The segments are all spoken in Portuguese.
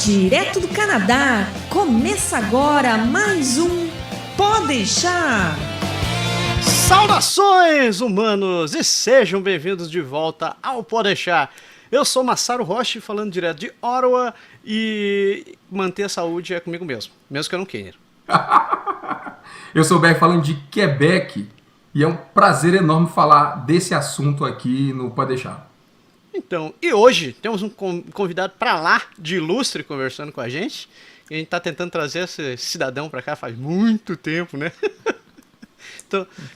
Direto do Canadá, começa agora mais um Pode Deixar. Saudações, humanos, e sejam bem-vindos de volta ao Pode Deixar. Eu sou Massaro Rocha, falando direto de Ottawa, e manter a saúde é comigo mesmo que eu não queira. Eu sou o Beck, falando de Quebec, e é um prazer enorme falar desse assunto aqui no Pode Deixar. Então, e hoje temos um convidado para lá de ilustre conversando com a gente. E a gente está tentando trazer esse cidadão para cá faz muito tempo, né?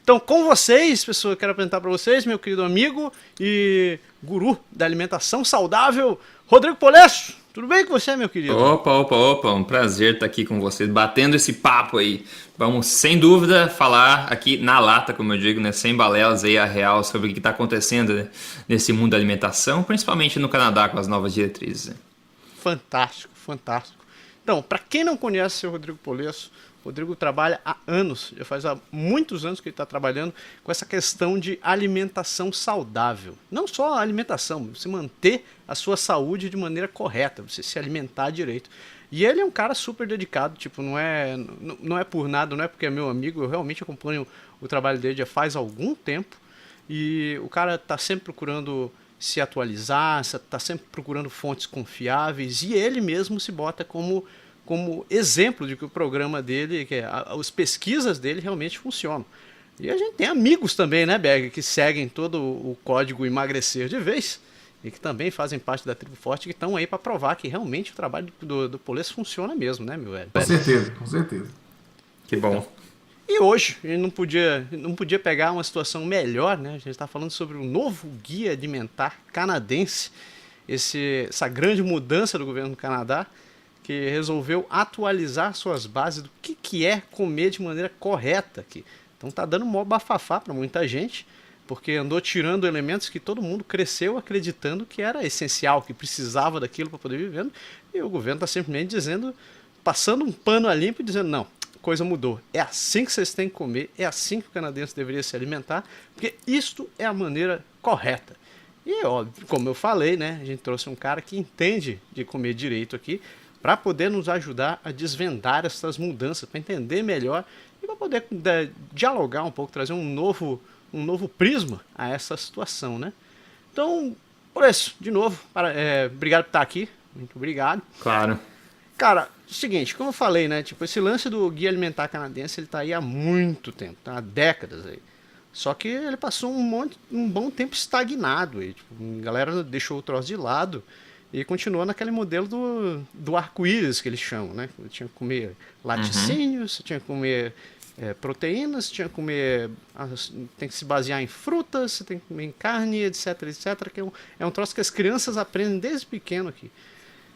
Então, com vocês, pessoal, eu quero apresentar para vocês meu querido amigo e guru da alimentação saudável, Rodrigo Polesso. Tudo bem com você, meu querido? Opa, um prazer estar aqui com vocês, batendo esse papo aí. Vamos, sem dúvida, falar aqui na lata, como eu digo, né, sem balelas aí, a real sobre o que está acontecendo, né, nesse mundo da alimentação, principalmente no Canadá com as novas diretrizes. Né? Fantástico. Então, para quem não conhece o Rodrigo Polesso, o Rodrigo trabalha há anos, já faz há muitos anos que ele está trabalhando com essa questão de alimentação saudável. Não só a alimentação, você manter a sua saúde de maneira correta, você se alimentar direito. E ele é um cara super dedicado, tipo, não é por nada, não é porque é meu amigo, eu realmente acompanho o trabalho dele já faz algum tempo. E o cara está sempre procurando se atualizar, está sempre procurando fontes confiáveis, e ele mesmo se bota como exemplo de que o programa dele, as pesquisas dele realmente funcionam. E a gente tem amigos também, né, Berg, que seguem todo o código Emagrecer de Vez e que também fazem parte da Tribo Forte, que estão aí para provar que realmente o trabalho do Polesso funciona mesmo, né, meu velho? Com certeza. Que bom. E hoje, a gente não podia pegar uma situação melhor, né? A gente está falando sobre o novo Guia Alimentar Canadense, essa grande mudança do governo do Canadá, que resolveu atualizar suas bases do que é comer de maneira correta aqui. Então tá dando mó bafafá para muita gente, porque andou tirando elementos que todo mundo cresceu acreditando que era essencial, que precisava daquilo para poder viver, e o governo está simplesmente dizendo, passando um pano a limpo e dizendo, não, coisa mudou, é assim que vocês têm que comer, é assim que o canadense deveria se alimentar, porque isto é a maneira correta. E óbvio, como eu falei, né, a gente trouxe um cara que entende de comer direito aqui, para poder nos ajudar a desvendar essas mudanças, para entender melhor e para poder dialogar um pouco, trazer um novo prisma a essa situação, né? Então, por isso, de novo, obrigado por estar aqui, muito obrigado. Claro. Cara, seguinte, como eu falei, né? Tipo, esse lance do Guia Alimentar Canadense, ele tá aí há muito tempo, tá há décadas aí. Só que ele passou um bom tempo estagnado aí, tipo, a galera deixou o troço de lado. E continuou naquele modelo do arco-íris que eles chamam, né? Você tinha que comer laticínios, você tinha que comer proteínas, você tinha que comer... tem que se basear em frutas, você tem que comer em carne, etc, que é um troço que as crianças aprendem desde pequeno aqui.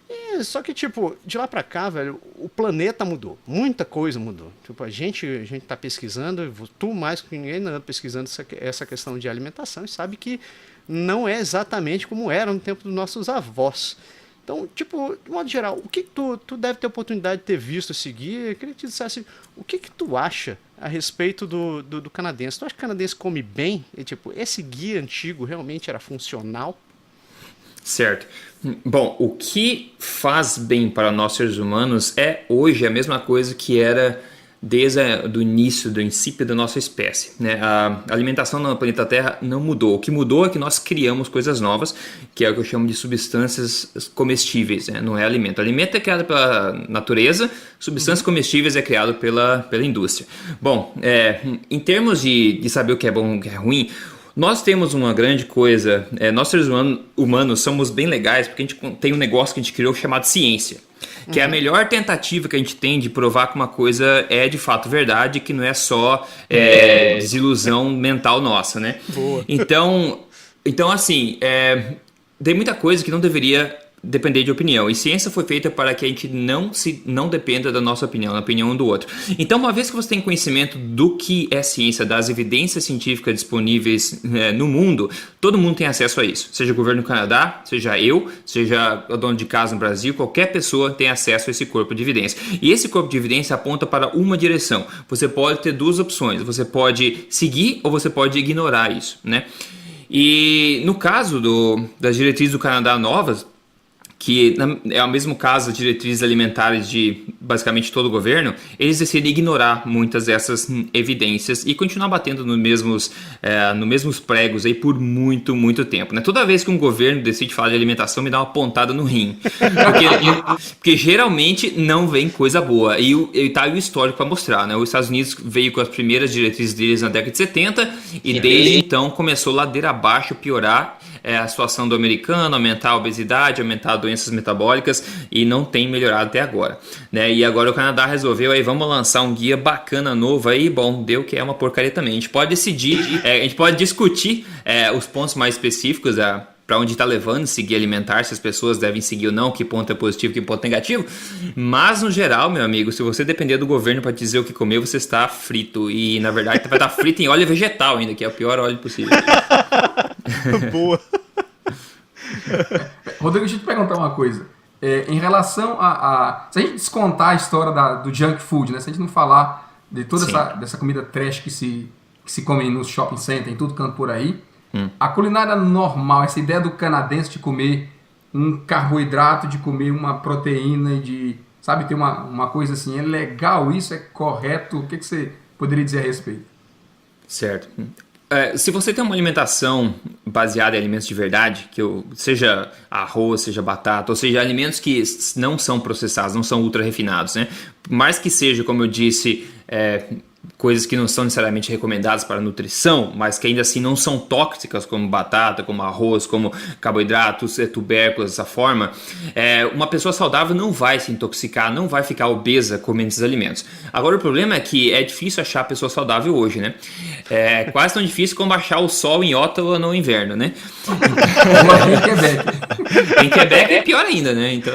E, só que, tipo, de lá pra cá, velho, o planeta mudou. Muita coisa mudou. Tipo, a gente tá pesquisando, tu mais que ninguém anda pesquisando essa questão de alimentação e sabe que não é exatamente como era no tempo dos nossos avós. Então, tipo, de modo geral, o que tu deve ter oportunidade de ter visto seguir? Eu queria que tu dissesse o que tu acha a respeito do canadense. Tu acha que o canadense come bem? E, tipo, esse guia antigo realmente era funcional? Certo. Bom, o que faz bem para nós seres humanos é hoje a mesma coisa que era desde o início, do princípio da nossa espécie, né? A alimentação no planeta Terra não mudou. O que mudou é que nós criamos coisas novas, que é o que eu chamo de substâncias comestíveis, né? Não é alimento. Alimento é criado pela natureza, substâncias comestíveis é criado pela indústria. Bom, em termos de saber o que é bom e o que é ruim, nós temos uma grande coisa, nós seres humanos somos bem legais porque a gente tem um negócio que a gente criou chamado ciência. Que é a melhor tentativa que a gente tem de provar que uma coisa é de fato verdade, que não é só desilusão mental nossa, né? Boa. Então assim, tem muita coisa que não deveria depender de opinião. E ciência foi feita para que a gente não dependa da nossa opinião, da opinião um do outro. Então, uma vez que você tem conhecimento do que é ciência, das evidências científicas disponíveis no mundo, todo mundo tem acesso a isso. Seja o governo do Canadá, seja eu, seja o dono de casa no Brasil, qualquer pessoa tem acesso a esse corpo de evidência. E esse corpo de evidência aponta para uma direção. Você pode ter duas opções. Você pode seguir ou você pode ignorar isso, né? E no caso das diretrizes do Canadá novas, que é o mesmo caso de diretrizes alimentares de basicamente todo o governo, eles decidem ignorar muitas dessas evidências e continuar batendo nos mesmos pregos aí por muito, muito tempo, né? Toda vez que um governo decide falar de alimentação, me dá uma pontada no rim, porque geralmente não vem coisa boa, e tá aí o histórico para mostrar, né? Os Estados Unidos veio com as primeiras diretrizes deles na década de 70 e desde então começou ladeira abaixo piorar a situação do americano, aumentar a obesidade, aumentar doenças metabólicas, e não tem melhorado até agora, né? E agora o Canadá resolveu aí, vamos lançar um guia bacana novo aí, bom, deu que é uma porcaria também. A gente pode decidir, a gente pode discutir os pontos mais específicos para onde está levando esse guia alimentar, se as pessoas devem seguir ou não, que ponto é positivo, que ponto é negativo. Mas, no geral, meu amigo, se você depender do governo para dizer o que comer, você está frito. E, na verdade, vai estar frito em óleo vegetal ainda, que é o pior óleo possível. Boa. Rodrigo, deixa eu te perguntar uma coisa. Em relação se a gente descontar a história do junk food, né? Se a gente não falar de toda dessa comida trash que se come nos shopping center, em tudo canto por aí, a culinária normal, essa ideia do canadense de comer um carboidrato, de comer uma proteína, de, sabe, ter uma coisa assim, é legal isso? É correto? O que você poderia dizer a respeito? Certo. Se você tem uma alimentação baseada em alimentos de verdade, seja arroz, seja batata, ou seja, alimentos que não são processados, não são ultra refinados, né? Por mais que seja, como eu disse, coisas que não são necessariamente recomendadas para nutrição, mas que ainda assim não são tóxicas, como batata, como arroz, como carboidratos, tubérculos, dessa forma, uma pessoa saudável não vai se intoxicar, não vai ficar obesa comendo esses alimentos. Agora, o problema é que é difícil achar pessoa saudável hoje, né? É quase tão difícil como achar o sol em Ottawa no inverno, né? Em Quebec. Em Quebec é pior ainda, né? Então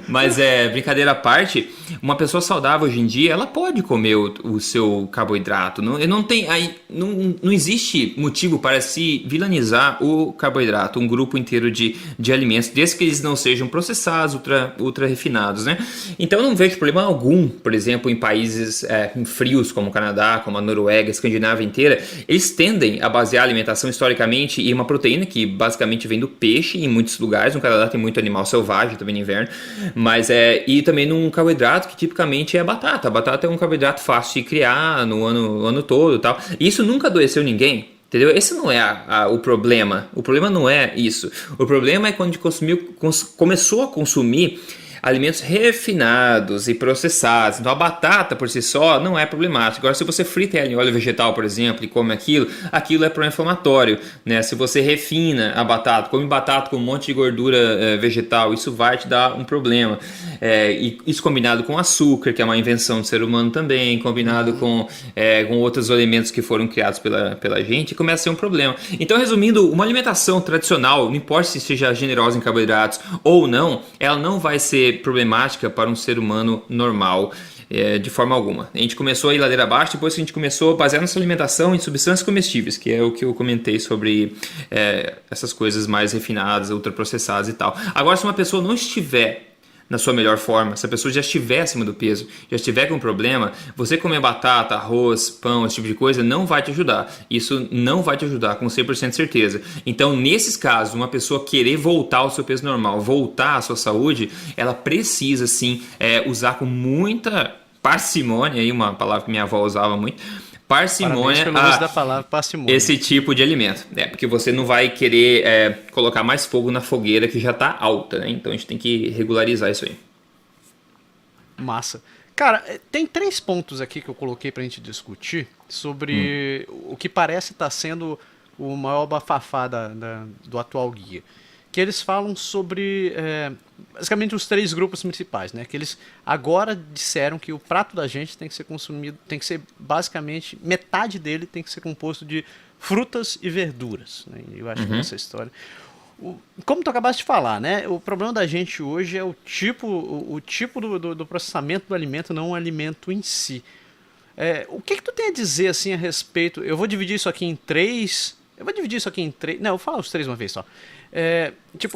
Mas brincadeira à parte, uma pessoa saudável hoje em dia, ela pode comer o seu carboidrato. Não existe motivo para se vilanizar o carboidrato, um grupo inteiro de alimentos, desde que eles não sejam processados, ultra refinados, né? Então eu não vejo problema algum, por exemplo, em países frios como o Canadá, como a Noruega, a Escandinávia inteira, eles tendem a basear a alimentação historicamente em uma proteína que basicamente vem do peixe em muitos lugares. No Canadá tem muito animal selvagem também no inverno, mas e também num carboidrato que tipicamente é a batata. A batata é um carboidrato fácil de criar no ano todo e tal. E isso nunca adoeceu ninguém. Entendeu? Esse não é o problema. O problema não é isso. O problema é quando a gente começou a consumir alimentos refinados e processados. Então a batata por si só não é problemática. Agora, se você frita ela em óleo vegetal, por exemplo, e come aquilo é pró-inflamatório, né? Se você refina a batata, come batata com um monte de gordura vegetal, isso vai te dar um problema. E isso combinado com açúcar, que é uma invenção do ser humano também, combinado com outros alimentos que foram criados pela gente, começa a ser um problema. Então, resumindo, uma alimentação tradicional, não importa se seja generosa em carboidratos ou não, ela não vai ser problemática para um ser humano normal, de forma alguma. A gente começou a ir ladeira abaixo depois que a gente começou a basear nossa alimentação em substâncias comestíveis, que é o que eu comentei sobre essas coisas mais refinadas, ultraprocessadas e tal. Agora, se uma pessoa não estiver na sua melhor forma, se a pessoa já estiver acima do peso, já estiver com um problema, você comer batata, arroz, pão, esse tipo de coisa não vai te ajudar. Isso não vai te ajudar, com 100% de certeza. Então, nesses casos, uma pessoa querer voltar ao seu peso normal, voltar à sua saúde, ela precisa sim usar com muita parcimônia, aí uma palavra que minha avó usava muito, parcimônia, pelo uso da palavra parcimônia, esse tipo de alimento, porque você não vai querer colocar mais fogo na fogueira que já está alta, né? Então a gente tem que regularizar isso aí. Massa. Cara, tem 3 pontos aqui que eu coloquei pra gente discutir sobre o que parece estar sendo o maior bafafá do atual guia. Que eles falam sobre basicamente os 3 grupos principais, né? Que eles agora disseram que o prato da gente tem que ser consumido, tem que ser basicamente, metade dele tem que ser composto de frutas e verduras, né? Eu acho que essa história. Como tu acabaste de falar, né? O problema da gente hoje é o tipo do processamento do alimento, não o alimento em si. O que tu tem a dizer assim a respeito? Eu vou dividir isso aqui em 3. Não, eu vou falar os 3 uma vez só.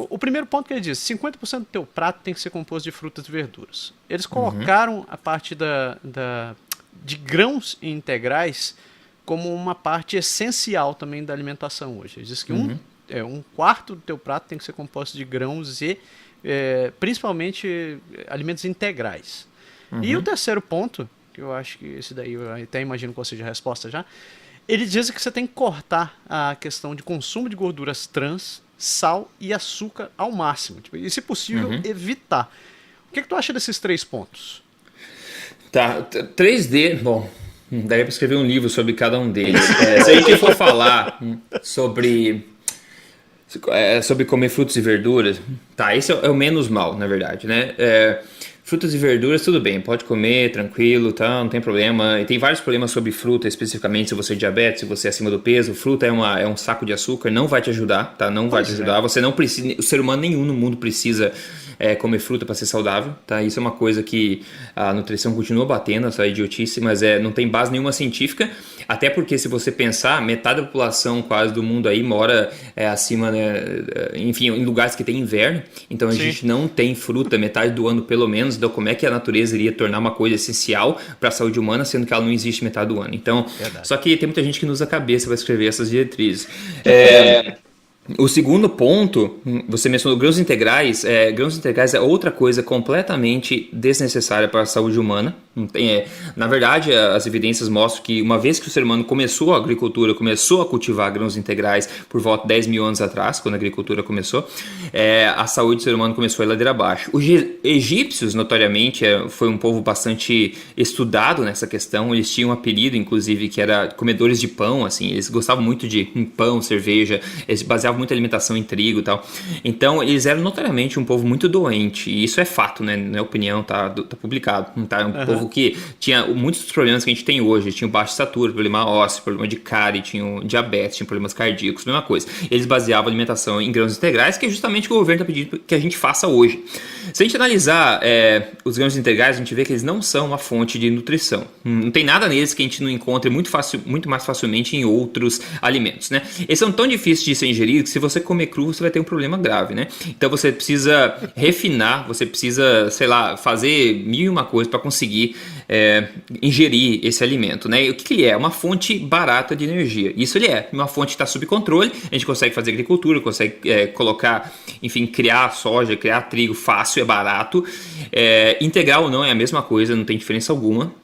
O primeiro ponto que ele diz, 50% do teu prato tem que ser composto de frutas e verduras. Eles colocaram a parte de grãos integrais como uma parte essencial também da alimentação hoje. Eles dizem que um quarto do teu prato tem que ser composto de grãos e principalmente alimentos integrais. E o terceiro ponto, que eu acho que esse daí eu até imagino qual seja a resposta já, ele diz que você tem que cortar a questão de consumo de gorduras trans, sal e açúcar ao máximo. Tipo, e, se possível, evitar. O que tu acha desses 3 pontos? Tá, 3D, bom, daria para escrever um livro sobre cada um deles. Se a gente for falar sobre comer frutas e verduras, tá, esse é o menos mal, na verdade, né? Frutas e verduras, tudo bem, pode comer, tranquilo, tá, não tem problema. E tem vários problemas sobre fruta, especificamente se você é diabetes, se você é acima do peso. Fruta é um saco de açúcar, não vai te ajudar, tá? Não vai te ajudar. Você não precisa, o ser humano nenhum no mundo precisa comer fruta para ser saudável, tá? Isso é uma coisa que a nutrição continua batendo, essa idiotice, mas não tem base nenhuma científica. Até porque, se você pensar, metade da população quase do mundo aí mora acima, né, enfim, em lugares que tem inverno. Então a gente não tem fruta metade do ano, pelo menos. Então, como é que a natureza iria tornar uma coisa essencial para a saúde humana, sendo que ela não existe metade do ano? Então, só que tem muita gente que não usa a cabeça para escrever essas diretrizes. O segundo ponto, você mencionou grãos integrais. Grãos integrais é outra coisa completamente desnecessária para a saúde humana. Na verdade, as evidências mostram que uma vez que o ser humano começou a agricultura, começou a cultivar grãos integrais por volta de 10 mil anos atrás, quando a agricultura começou, a saúde do ser humano começou a ladeira abaixo. Os egípcios, notoriamente, foi um povo bastante estudado nessa questão. Eles tinham um apelido, inclusive, que era comedores de pão. Assim, eles gostavam muito de pão, cerveja, eles baseavam muita alimentação em trigo e tal. Então, eles eram notoriamente um povo muito doente. E isso é fato, né? Não é opinião, tá publicado. Tá? É um povo que tinha muitos dos problemas que a gente tem hoje. Tinha baixo estatura, problema ósseo, problema de cárie, tinha diabetes, tinha problemas cardíacos, mesma coisa. Eles baseavam a alimentação em grãos integrais, que é justamente o que o governo está pedindo que a gente faça hoje. Se a gente analisar os grãos integrais, a gente vê que eles não são uma fonte de nutrição. Não tem nada neles que a gente não encontre muito mais facilmente em outros alimentos, né? Eles são tão difíceis de ser ingeridos que, se você comer cru, você vai ter um problema grave, né? Então você precisa refinar, você precisa, sei lá, fazer 1001 coisas para conseguir ingerir esse alimento, né? E o que ele é? Uma fonte barata de energia. Isso ele é. Uma fonte que está sob controle. A gente consegue fazer agricultura, consegue colocar, enfim, criar soja, criar trigo fácil, é barato. Integral ou não é a mesma coisa, não tem diferença alguma.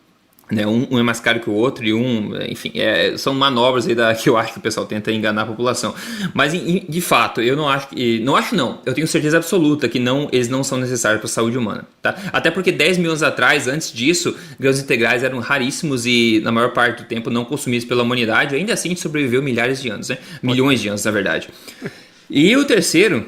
Né, um é mais caro que o outro e enfim, são manobras aí que eu acho que o pessoal tenta enganar a população. Mas de fato, eu não acho, eu tenho certeza absoluta que eles não são necessários para a saúde humana, tá? Até porque 10 mil anos atrás, antes disso, grãos integrais eram raríssimos e na maior parte do tempo não consumidos pela humanidade. Ainda assim, a gente sobreviveu milhares de anos, né? Milhões de anos, na verdade. E o terceiro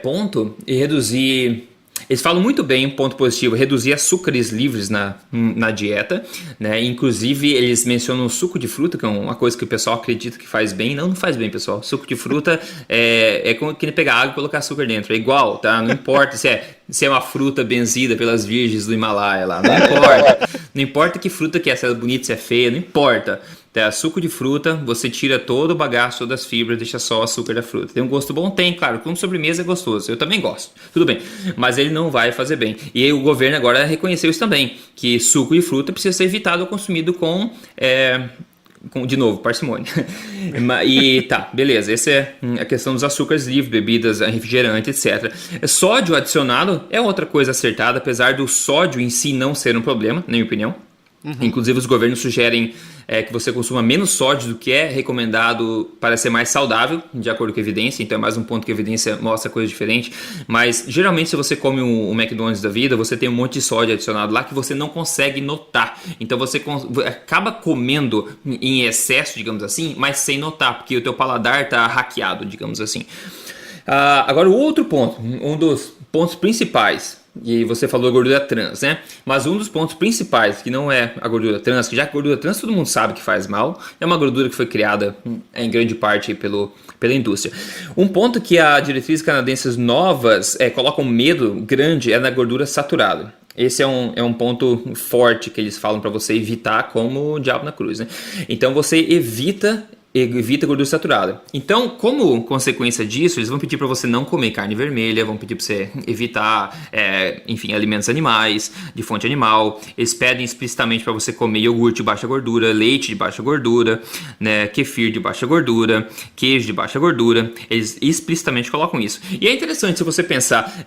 ponto é reduzir. Eles falam muito bem, ponto positivo, reduzir açúcares livres na dieta, né? Inclusive, eles mencionam o suco de fruta, que é uma coisa que o pessoal acredita que faz bem. Não faz bem, pessoal. Suco de fruta é como que pegar água e colocar açúcar dentro. É igual, tá? Não importa se é uma fruta benzida pelas virgens do Himalaia lá. Não importa. Não importa que fruta que é, se é bonita, se é feia, não importa. Suco de fruta, você tira todo o bagaço das fibras, deixa só o açúcar da fruta. Tem um gosto bom? Tem, claro. Como sobremesa é gostoso. Eu também gosto. Tudo bem. Mas ele não vai fazer bem. E aí, o governo agora reconheceu isso também. Que suco de fruta precisa ser evitado ou consumido com de novo, parcimônia. E tá, beleza. Essa é a questão dos açúcares livres, bebidas, refrigerante, etc. Sódio adicionado é outra coisa acertada, apesar do sódio em si não ser um problema, na minha opinião. Inclusive, os governos sugerem que você consuma menos sódio do que é recomendado para ser mais saudável, de acordo com a evidência. Então é mais um ponto que a evidência mostra coisa diferente. Mas geralmente, se você come um McDonald's da vida, você tem um monte de sódio adicionado lá que você não consegue notar. Então você acaba comendo em excesso, digamos assim, mas sem notar, porque o teu paladar está hackeado, digamos assim. Agora, o outro ponto, um dos pontos principais. E você falou gordura trans, né? Mas um dos pontos principais, que não é a gordura trans, que já que a gordura trans todo mundo sabe que faz mal, é uma gordura que foi criada em grande parte pela indústria. Um ponto que as diretrizes canadenses novas colocam medo grande é na gordura saturada. Esse é um ponto forte que eles falam para você evitar, como o diabo na cruz, né? Então você evita evita gordura saturada. Então, como consequência disso, eles vão pedir para você não comer carne vermelha, vão pedir para você evitar, enfim, alimentos animais, de fonte animal. Eles pedem explicitamente para você comer iogurte de baixa gordura, leite de baixa gordura, né, kefir de baixa gordura, queijo de baixa gordura. Eles explicitamente colocam isso. E é interessante se você pensar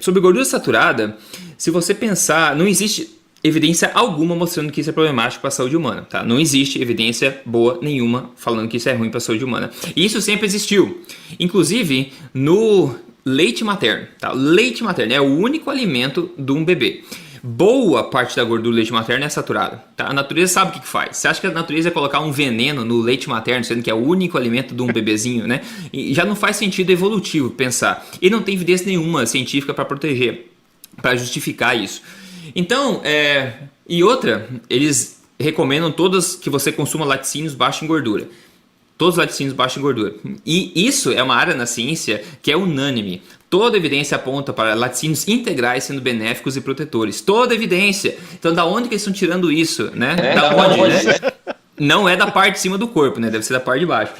sobre gordura saturada. Se você pensar, não existe evidência alguma mostrando que isso é problemático para a saúde humana, tá? Não existe evidência boa nenhuma falando que isso é ruim para a saúde humana. E isso sempre existiu. Inclusive no leite materno, tá? Leite materno é o único alimento de um bebê. Boa parte da gordura do leite materno é saturada, tá? A natureza sabe o que faz. Você acha que a natureza ia colocar um veneno no leite materno, sendo que é o único alimento de um bebezinho, né? E já não faz sentido evolutivo pensar. E não tem evidência nenhuma científica para proteger, para justificar isso. Então, e outra, eles recomendam todas que você consuma laticínios baixos em gordura. Todos os laticínios baixos em gordura. E isso é uma área na ciência que é unânime. Toda evidência aponta para laticínios integrais sendo benéficos e protetores. Toda evidência. Então, da onde que eles estão tirando isso, né? Da onde, né? Não é da parte de cima do corpo, né? Deve ser da parte de baixo.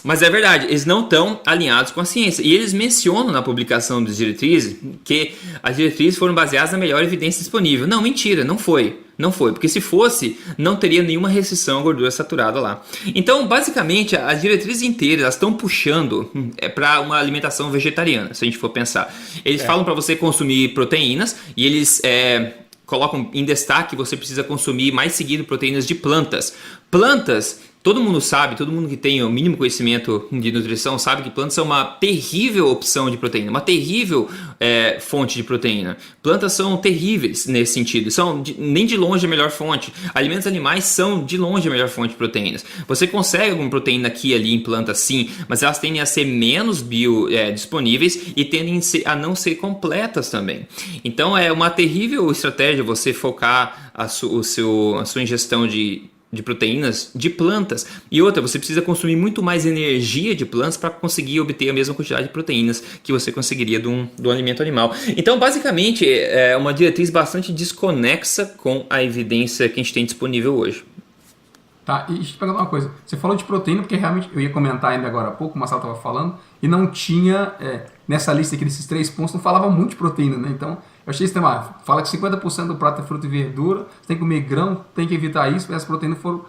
Mas é verdade, eles não estão alinhados com a ciência. E eles mencionam na publicação das diretrizes que as diretrizes foram baseadas na melhor evidência disponível. Não, mentira, não foi. Não foi, porque se fosse, não teria nenhuma restrição à gordura saturada lá. Então, basicamente, as diretrizes inteiras elas estão puxando para uma alimentação vegetariana, se a gente for pensar. Eles falam para você consumir proteínas e eles colocam em destaque que você precisa consumir mais seguido proteínas de plantas. Plantas, todo mundo sabe, todo mundo que tem o mínimo conhecimento de nutrição sabe que plantas são uma terrível opção de proteína, uma terrível fonte de proteína. Plantas são terríveis nesse sentido, nem de longe a melhor fonte. Alimentos animais são de longe a melhor fonte de proteínas. Você consegue alguma proteína aqui e ali em plantas sim, mas elas tendem a ser menos biodisponíveis e tendem a não ser completas também. Então é uma terrível estratégia você focar a sua ingestão de proteínas de plantas. E outra, você precisa consumir muito mais energia de plantas para conseguir obter a mesma quantidade de proteínas que você conseguiria do alimento animal. Então, basicamente, é uma diretriz bastante desconexa com a evidência que a gente tem disponível hoje. Tá, e deixa eu te perguntar uma coisa. Você falou de proteína, porque realmente eu ia comentar ainda agora há pouco, o Marcelo estava falando, e não tinha, nessa lista aqui desses 3 pontos, não falava muito de proteína, né? Então, eu achei esse tema, fala que 50% do prato é fruta e verdura, você tem que comer grão, tem que evitar isso, e as proteínas foram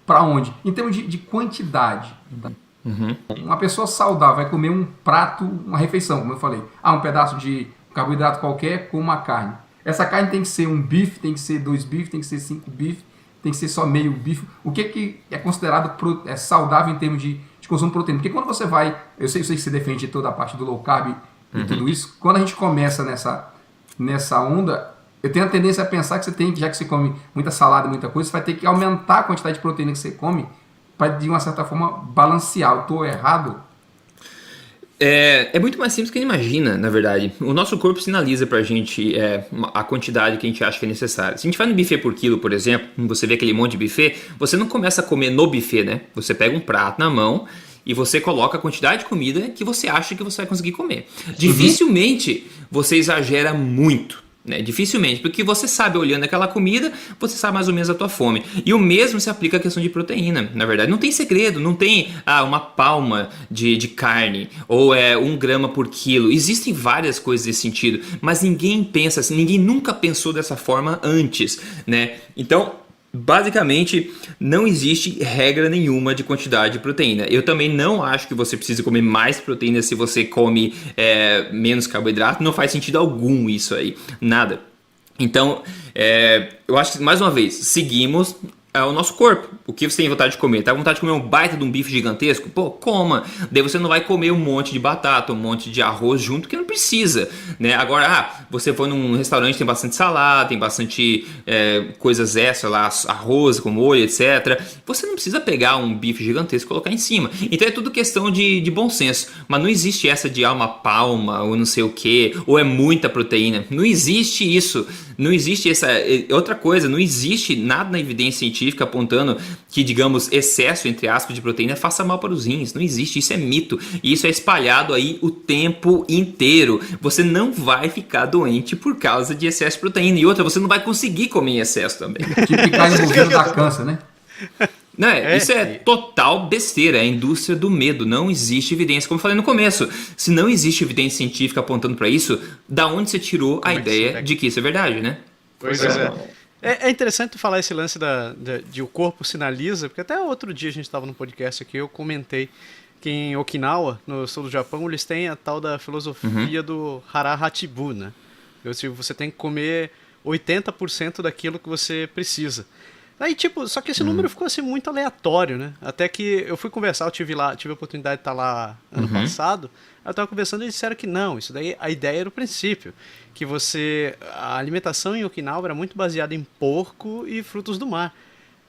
para onde? Em termos de quantidade. Tá? Uhum. Uma pessoa saudável vai comer um prato, uma refeição, como eu falei. Um pedaço de carboidrato qualquer com uma carne. Essa carne tem que ser um bife, tem que ser 2 bifes, tem que ser 5 bifes, tem que ser só meio bife. O que é considerado saudável em termos de consumo de proteína? Porque quando você vai, eu sei que você defende toda a parte do low carb e tudo isso, quando a gente começa nessa onda, eu tenho a tendência a pensar que você tem, já que você come muita salada, muita coisa, você vai ter que aumentar a quantidade de proteína que você come para, de uma certa forma, balancear. Eu estou errado? É muito mais simples que a gente imagina, na verdade. O nosso corpo sinaliza pra gente a quantidade que a gente acha que é necessária. Se a gente vai no buffet por quilo, por exemplo, você vê aquele monte de buffet, você não começa a comer no buffet, né? Você pega um prato na mão e você coloca a quantidade de comida que você acha que você vai conseguir comer. Dificilmente você exagera muito. Né? Dificilmente, porque você sabe, olhando aquela comida, você sabe mais ou menos a tua fome. E o mesmo se aplica à questão de proteína. Na verdade, não tem segredo, não tem uma palma de carne ou 1 grama por quilo. Existem várias coisas desse sentido, mas ninguém pensa assim, ninguém nunca pensou dessa forma antes, né? Então, basicamente, não existe regra nenhuma de quantidade de proteína. Eu também não acho que você precise comer mais proteína se você come menos carboidrato. Não faz sentido algum isso aí. Nada. Então, eu acho que, mais uma vez, seguimos o nosso corpo. O que você tem vontade de comer? Tá com vontade de comer um baita de um bife gigantesco? Pô, coma. Daí você não vai comer um monte de batata, um monte de arroz junto, que não precisa, né? Agora, você foi num restaurante, tem bastante salada, tem bastante coisas extras lá, arroz com molho, etc. Você não precisa pegar um bife gigantesco e colocar em cima. Então é tudo questão de bom senso. Mas não existe essa de uma palma ou não sei o que, ou é muita proteína. Não existe isso. Não existe essa... Outra coisa, não existe nada na evidência científica apontando que, digamos, excesso, entre aspas, de proteína faça mal para os rins. Não existe, isso é mito. E isso é espalhado aí o tempo inteiro. Você não vai ficar doente por causa de excesso de proteína. E outra, você não vai conseguir comer em excesso também. Tipo que cai no governo da câncer, né? Não, isso é total besteira, é a indústria do medo, não existe evidência, como eu falei no começo, se não existe evidência científica apontando para isso, da onde você tirou a ideia de que isso é verdade, né? Pois é. É interessante tu falar esse lance de o corpo sinaliza, porque até outro dia a gente estava no podcast aqui, eu comentei que em Okinawa, no sul do Japão, eles têm a tal da filosofia do Hara Hachibu, né? Você tem que comer 80% daquilo que você precisa. Aí, tipo, só que esse número ficou assim muito aleatório, né? Até que eu fui conversar, eu tive a oportunidade de estar lá ano passado, eu estava conversando e eles disseram que não, isso daí, a ideia era o princípio, que a alimentação em Okinawa era muito baseada em porco e frutos do mar.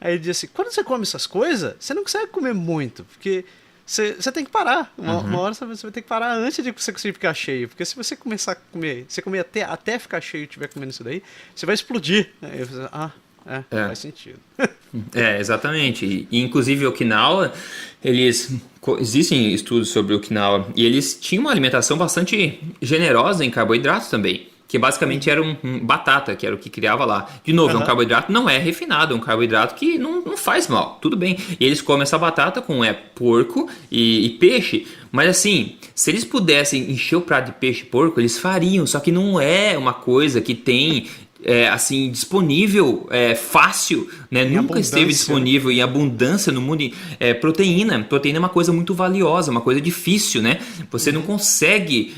Aí ele disse assim, quando você come essas coisas, você não consegue comer muito, porque você tem que parar, uma hora você vai ter que parar antes de você conseguir ficar cheio, porque se você começar a comer, você comer até ficar cheio e estiver comendo isso daí, você vai explodir. Aí eu falei, faz sentido. Exatamente. E, inclusive, Okinawa, existem estudos sobre Okinawa e eles tinham uma alimentação bastante generosa em carboidratos também, que basicamente era batata, que era o que criava lá. De novo, é um carboidrato não é refinado, é um carboidrato que não faz mal, tudo bem. E eles comem essa batata com porco e peixe, mas assim, se eles pudessem encher o prato de peixe e porco, eles fariam, só que não é uma coisa que tem... assim, disponível, fácil, né? Nunca esteve disponível em abundância no mundo. Proteína é uma coisa muito valiosa, uma coisa difícil, né? Você não consegue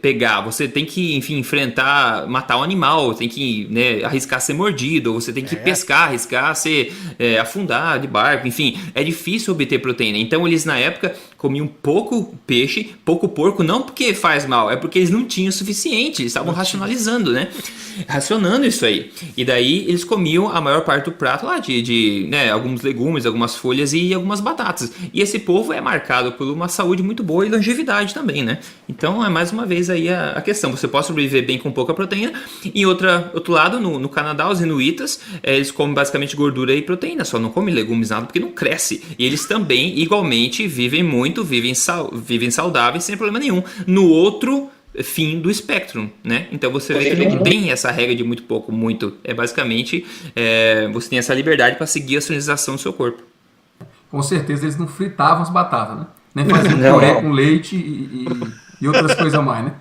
pegar, você tem que, enfim, enfrentar, matar um animal, tem que, né, arriscar ser mordido, ou você tem que pescar, arriscar ser afundar de barco, enfim, é difícil obter proteína. Então eles na época comiam pouco peixe, pouco porco, não porque faz mal, é porque eles não tinham o suficiente, eles estavam racionalizando, né? Racionando isso aí. E daí eles comiam a maior parte do prato lá de né, alguns legumes, algumas folhas e algumas batatas. E esse povo é marcado por uma saúde muito boa e longevidade também, né? Então é mais uma vez aí a questão. Você pode sobreviver bem com pouca proteína. E outro lado, no Canadá, os inuitas, eles comem basicamente gordura e proteína, só não comem legumes nada porque não cresce. E eles também, igualmente, vivem muito, vivem saudáveis sem problema nenhum. No outro fim do espectro, né? Então você vê que não tem essa regra de muito pouco, muito. Basicamente, você tem essa liberdade para seguir a sinalização do seu corpo. Com certeza eles não fritavam as batatas, né? Nem faziam puré com leite e outras coisas a mais, né?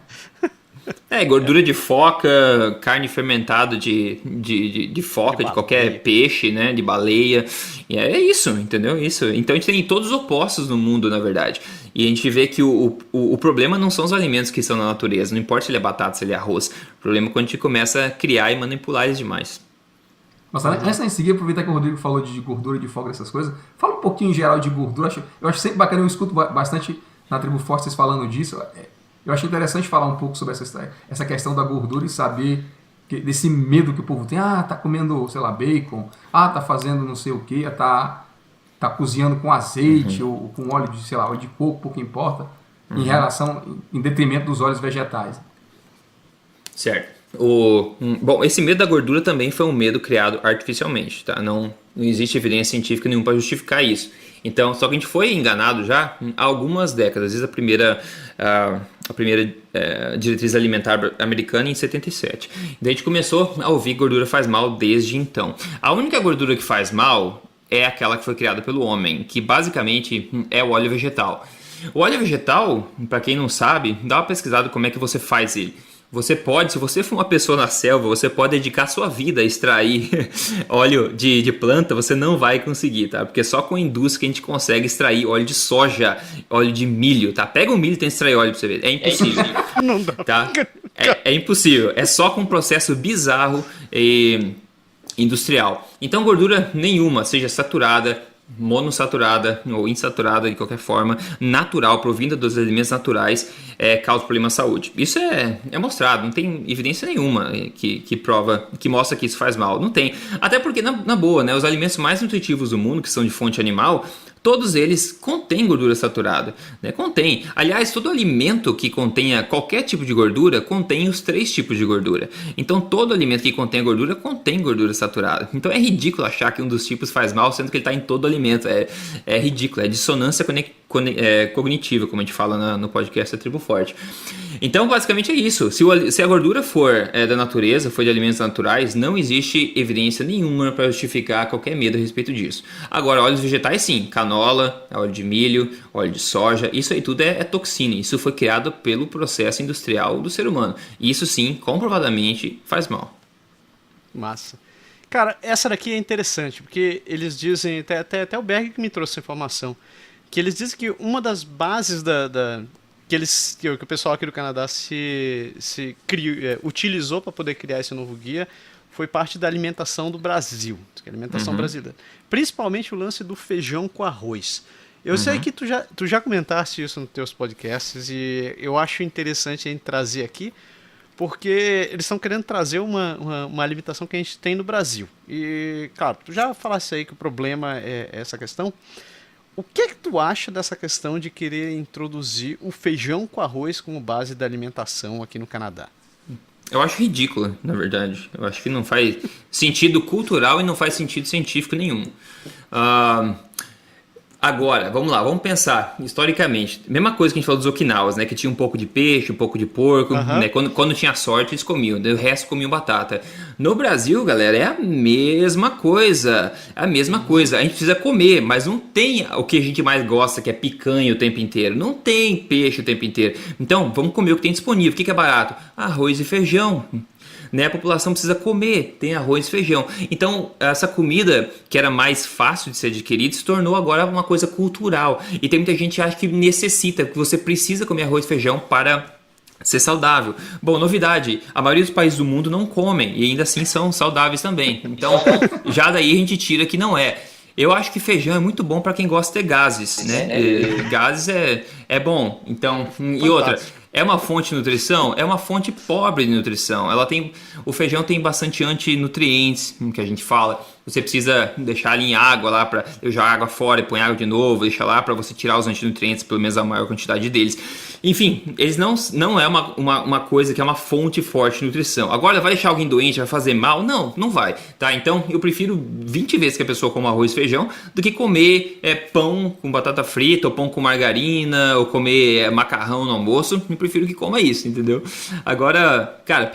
Gordura de foca, carne fermentada de foca, de qualquer peixe, né? De baleia. E é isso, entendeu? Isso. Então a gente tem todos os opostos no mundo, na verdade. E a gente vê que o problema não são os alimentos que estão na natureza. Não importa se ele é batata, se ele é arroz. O problema é quando a gente começa a criar e manipular eles demais. Nossa, antes de seguir, aproveitar que o Rodrigo falou de gordura, de folga, essas coisas. Fala um pouquinho em geral de gordura. Eu acho sempre bacana, eu escuto bastante na Tribo Forte vocês falando disso. Eu achei interessante falar um pouco sobre essa questão da gordura e saber desse medo que o povo tem. Tá comendo, sei lá, bacon. Tá fazendo não sei o que. Tá cozinhando com azeite ou com óleo de, sei lá, óleo de coco, pouco importa. Em detrimento dos óleos vegetais. Certo. Bom, esse medo da gordura também foi um medo criado artificialmente, tá? Não existe evidência científica nenhuma para justificar isso. Então, só que a gente foi enganado já há algumas décadas. Desde a primeira diretriz alimentar americana em 77. Daí a gente começou a ouvir que gordura faz mal desde então. A única gordura que faz mal é aquela que foi criada pelo homem, que basicamente é o óleo vegetal. O óleo vegetal, para quem não sabe, dá uma pesquisada como é que você faz ele. Você pode, se você for uma pessoa na selva, você pode dedicar sua vida a extrair óleo de planta, você não vai conseguir, tá? Porque só com a indústria que a gente consegue extrair óleo de soja, óleo de milho, tá? Pega o milho e tenta extrair óleo pra você ver. É impossível. Não dá. Tá? É impossível. É só com um processo bizarro e industrial. Então gordura nenhuma, seja saturada, monossaturada ou insaturada de qualquer forma, natural, provinda dos alimentos naturais, causa problema à saúde. Isso é mostrado, não tem evidência nenhuma que prova, que mostra que isso faz mal. Não tem. Até porque, na boa, né, os alimentos mais nutritivos do mundo, que são de fonte animal, todos eles contêm gordura saturada, né? Contém. Aliás, todo alimento que contenha qualquer tipo de gordura contém os 3 tipos de gordura. Então, todo alimento que contém gordura contém gordura saturada. Então, é ridículo achar que um dos tipos faz mal, sendo que ele está em todo alimento. É ridículo, é dissonância cognitiva, como a gente fala no podcast da Tribo Forte. Então, basicamente é isso. Se a gordura for da natureza, for de alimentos naturais, não existe evidência nenhuma para justificar qualquer medo a respeito disso. Agora, óleos vegetais, sim. Canola, óleo de milho, óleo de soja, isso aí tudo é toxina. Isso foi criado pelo processo industrial do ser humano. E isso, sim, comprovadamente faz mal. Massa. Cara, essa daqui é interessante, porque eles dizem, até o Berg que me trouxe essa informação, que eles dizem que uma das bases que o pessoal aqui do Canadá utilizou para poder criar esse novo guia foi parte da alimentação do Brasil, alimentação brasileira. Principalmente o lance do feijão com arroz. Eu sei que tu já comentaste isso nos teus podcasts e eu acho interessante a gente trazer aqui, porque eles estão querendo trazer uma alimentação que a gente tem no Brasil. E, claro, tu já falaste aí que o problema é essa questão. O que tu acha dessa questão de querer introduzir o feijão com arroz como base da alimentação aqui no Canadá? Eu acho ridícula, na verdade. Eu acho que não faz sentido cultural e não faz sentido científico nenhum. Agora, vamos lá, vamos pensar historicamente. Mesma coisa que a gente falou dos Okinawas, né? Que tinha um pouco de peixe, um pouco de porco, né? Quando tinha sorte, eles comiam, o resto comiam batata. No Brasil, galera, é a mesma coisa. É a mesma coisa. A gente precisa comer, mas não tem o que a gente mais gosta, que é picanha o tempo inteiro. Não tem peixe o tempo inteiro. Então, vamos comer o que tem disponível. O que é barato? Arroz e feijão. Né, a população precisa comer, tem arroz e feijão. Então, essa comida que era mais fácil de ser adquirida se tornou agora uma coisa cultural. E tem muita gente que acha que necessita, que você precisa comer arroz e feijão para ser saudável. Bom, novidade, a maioria dos países do mundo não comem e ainda assim são saudáveis também. Então, já daí a gente tira que não é. Eu acho que feijão é muito bom para quem gosta de gases, né? Gases é bom. Então, e outra... É uma fonte de nutrição? É uma fonte pobre de nutrição. O feijão tem bastante antinutrientes, que a gente fala. Você precisa deixar ele em água lá para jogar água fora e põe água de novo, deixa lá para você tirar os antinutrientes, pelo menos a maior quantidade deles. Enfim, eles não é uma coisa que é uma fonte forte de nutrição. Agora, vai deixar alguém doente, vai fazer mal? Não vai. Tá? Então, eu prefiro 20 vezes que a pessoa coma arroz e feijão do que comer pão com batata frita, ou pão com margarina, ou comer macarrão no almoço. Eu prefiro que coma isso, entendeu? Agora, cara,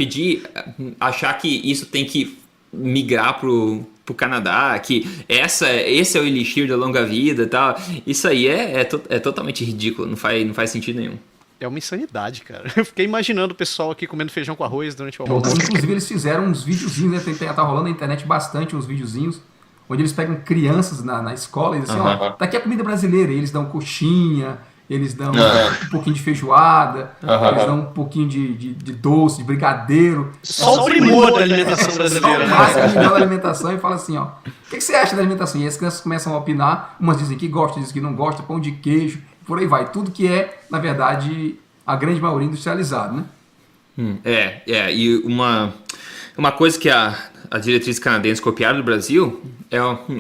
achar que isso tem que migrar pro Canadá, que esse é o elixir da longa vida e tal, isso aí é totalmente ridículo, não faz sentido nenhum. É uma insanidade, cara. Eu fiquei imaginando o pessoal aqui comendo feijão com arroz durante o almoço. Inclusive, eles fizeram uns videozinhos, né? Tá rolando na internet bastante uns videozinhos, onde eles pegam crianças na escola e dizem assim, ó, tá aqui a comida brasileira, e eles dão coxinha, eles dão um pouquinho de feijoada, eles dão um pouquinho de doce, de brigadeiro. Só o primor da alimentação brasileira. Só o da alimentação e fala assim, ó, o que você acha da alimentação? E as crianças começam a opinar, umas dizem que gostam, dizem que não gostam, pão de queijo, por aí vai. Tudo que é, na verdade, a grande maioria industrializado, né? E uma coisa que a diretriz canadense copiaram do Brasil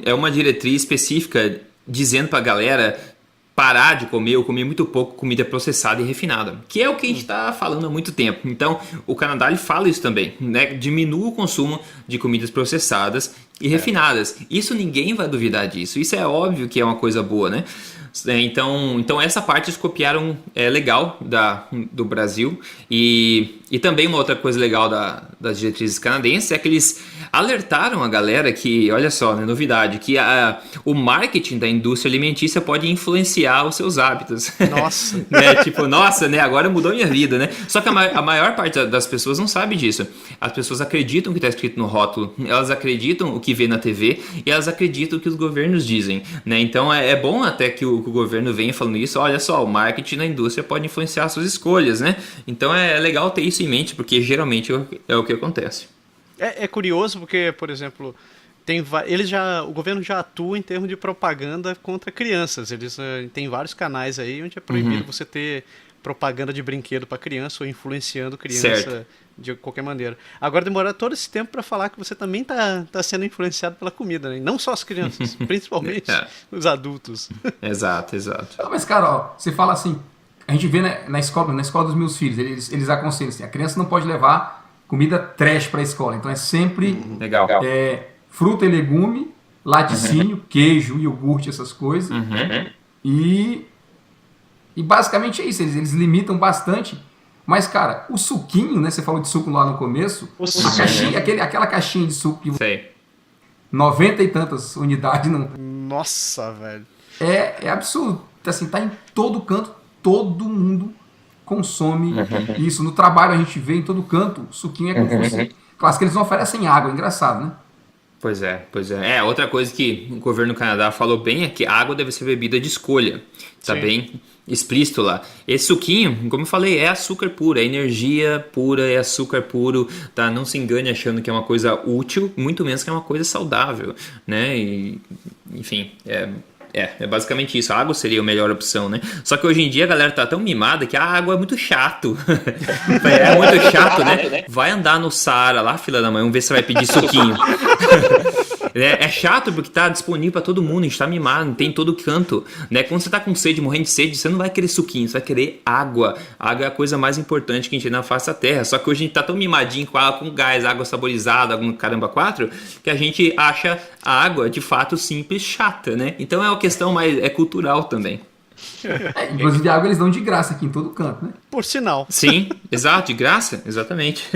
é uma diretriz específica dizendo pra galera parar de comer ou comer muito pouco comida processada e refinada, que é o que a gente está falando há muito tempo. Então, o Canadá ele fala isso também, né? Diminua o consumo de comidas processadas e refinadas. Isso ninguém vai duvidar disso. Isso é óbvio que é uma coisa boa, né? Então essa parte eles copiaram legal do Brasil e também uma outra coisa legal das diretrizes canadenses é que eles alertaram a galera que, olha só, né, novidade, que o marketing da indústria alimentícia pode influenciar os seus hábitos. Nossa! Né? Tipo, nossa, né, agora mudou minha vida, né? Só que a maior parte das pessoas não sabe disso. As pessoas acreditam o que está escrito no rótulo, elas acreditam o que vê na TV e elas acreditam o que os governos dizem, né? Então é bom até que o governo venha falando isso, olha só, o marketing da indústria pode influenciar suas escolhas, né? Então é legal ter isso em mente, porque geralmente é o que acontece. É curioso porque, por exemplo, o governo já atua em termos de propaganda contra crianças. Eles têm vários canais aí onde é proibido você ter propaganda de brinquedo para criança ou influenciando criança de qualquer maneira. Agora demorar todo esse tempo para falar que você também tá sendo influenciado pela comida, né? Não só as crianças, principalmente os adultos. Exato. Mas, cara, ó, você fala assim, a gente vê na escola dos meus filhos, eles aconselham assim, a criança não pode levar comida trash para a escola, então é sempre fruta e legume, laticínio, queijo, iogurte, essas coisas, e E basicamente é isso, eles limitam bastante. Mas, cara, o suquinho, né? Você falou de suco lá no começo. A caixinha, aquela caixinha de suco que Sei. 90 e tantas unidades não. Nossa, velho. É absurdo. Assim, tá em todo canto, todo mundo consome isso. No trabalho a gente vê em todo canto, suquinho é como fosse. Claro que eles não oferecem água, é engraçado, né? Pois é. Outra coisa que o governo do Canadá falou bem é que a água deve ser bebida de escolha. Tá Sim. bem explícito lá. Esse suquinho, como eu falei, é açúcar puro, é energia pura, é açúcar puro, tá? Não se engane achando que é uma coisa útil, muito menos que é uma coisa saudável, né? E, enfim, é basicamente isso. A água seria a melhor opção, né? Só que hoje em dia a galera tá tão mimada que a água é muito chato. É muito chato, né? Vai andar no Saara lá, filha da mãe, vamos ver se você vai pedir suquinho. É chato porque tá disponível pra todo mundo, a gente tá mimado, tem em todo canto, né? Quando você tá com sede, morrendo de sede, você não vai querer suquinho, você vai querer água. A água é a coisa mais importante que a gente tem na face da terra. Só que hoje a gente tá tão mimadinho com água com gás, água saborizada, algum caramba 4, que a gente acha a água de fato simples chata, né? Então é uma questão mais cultural também. Inclusive a água eles dão de graça aqui em todo canto, né? Por sinal. Sim, exato, de graça, exatamente.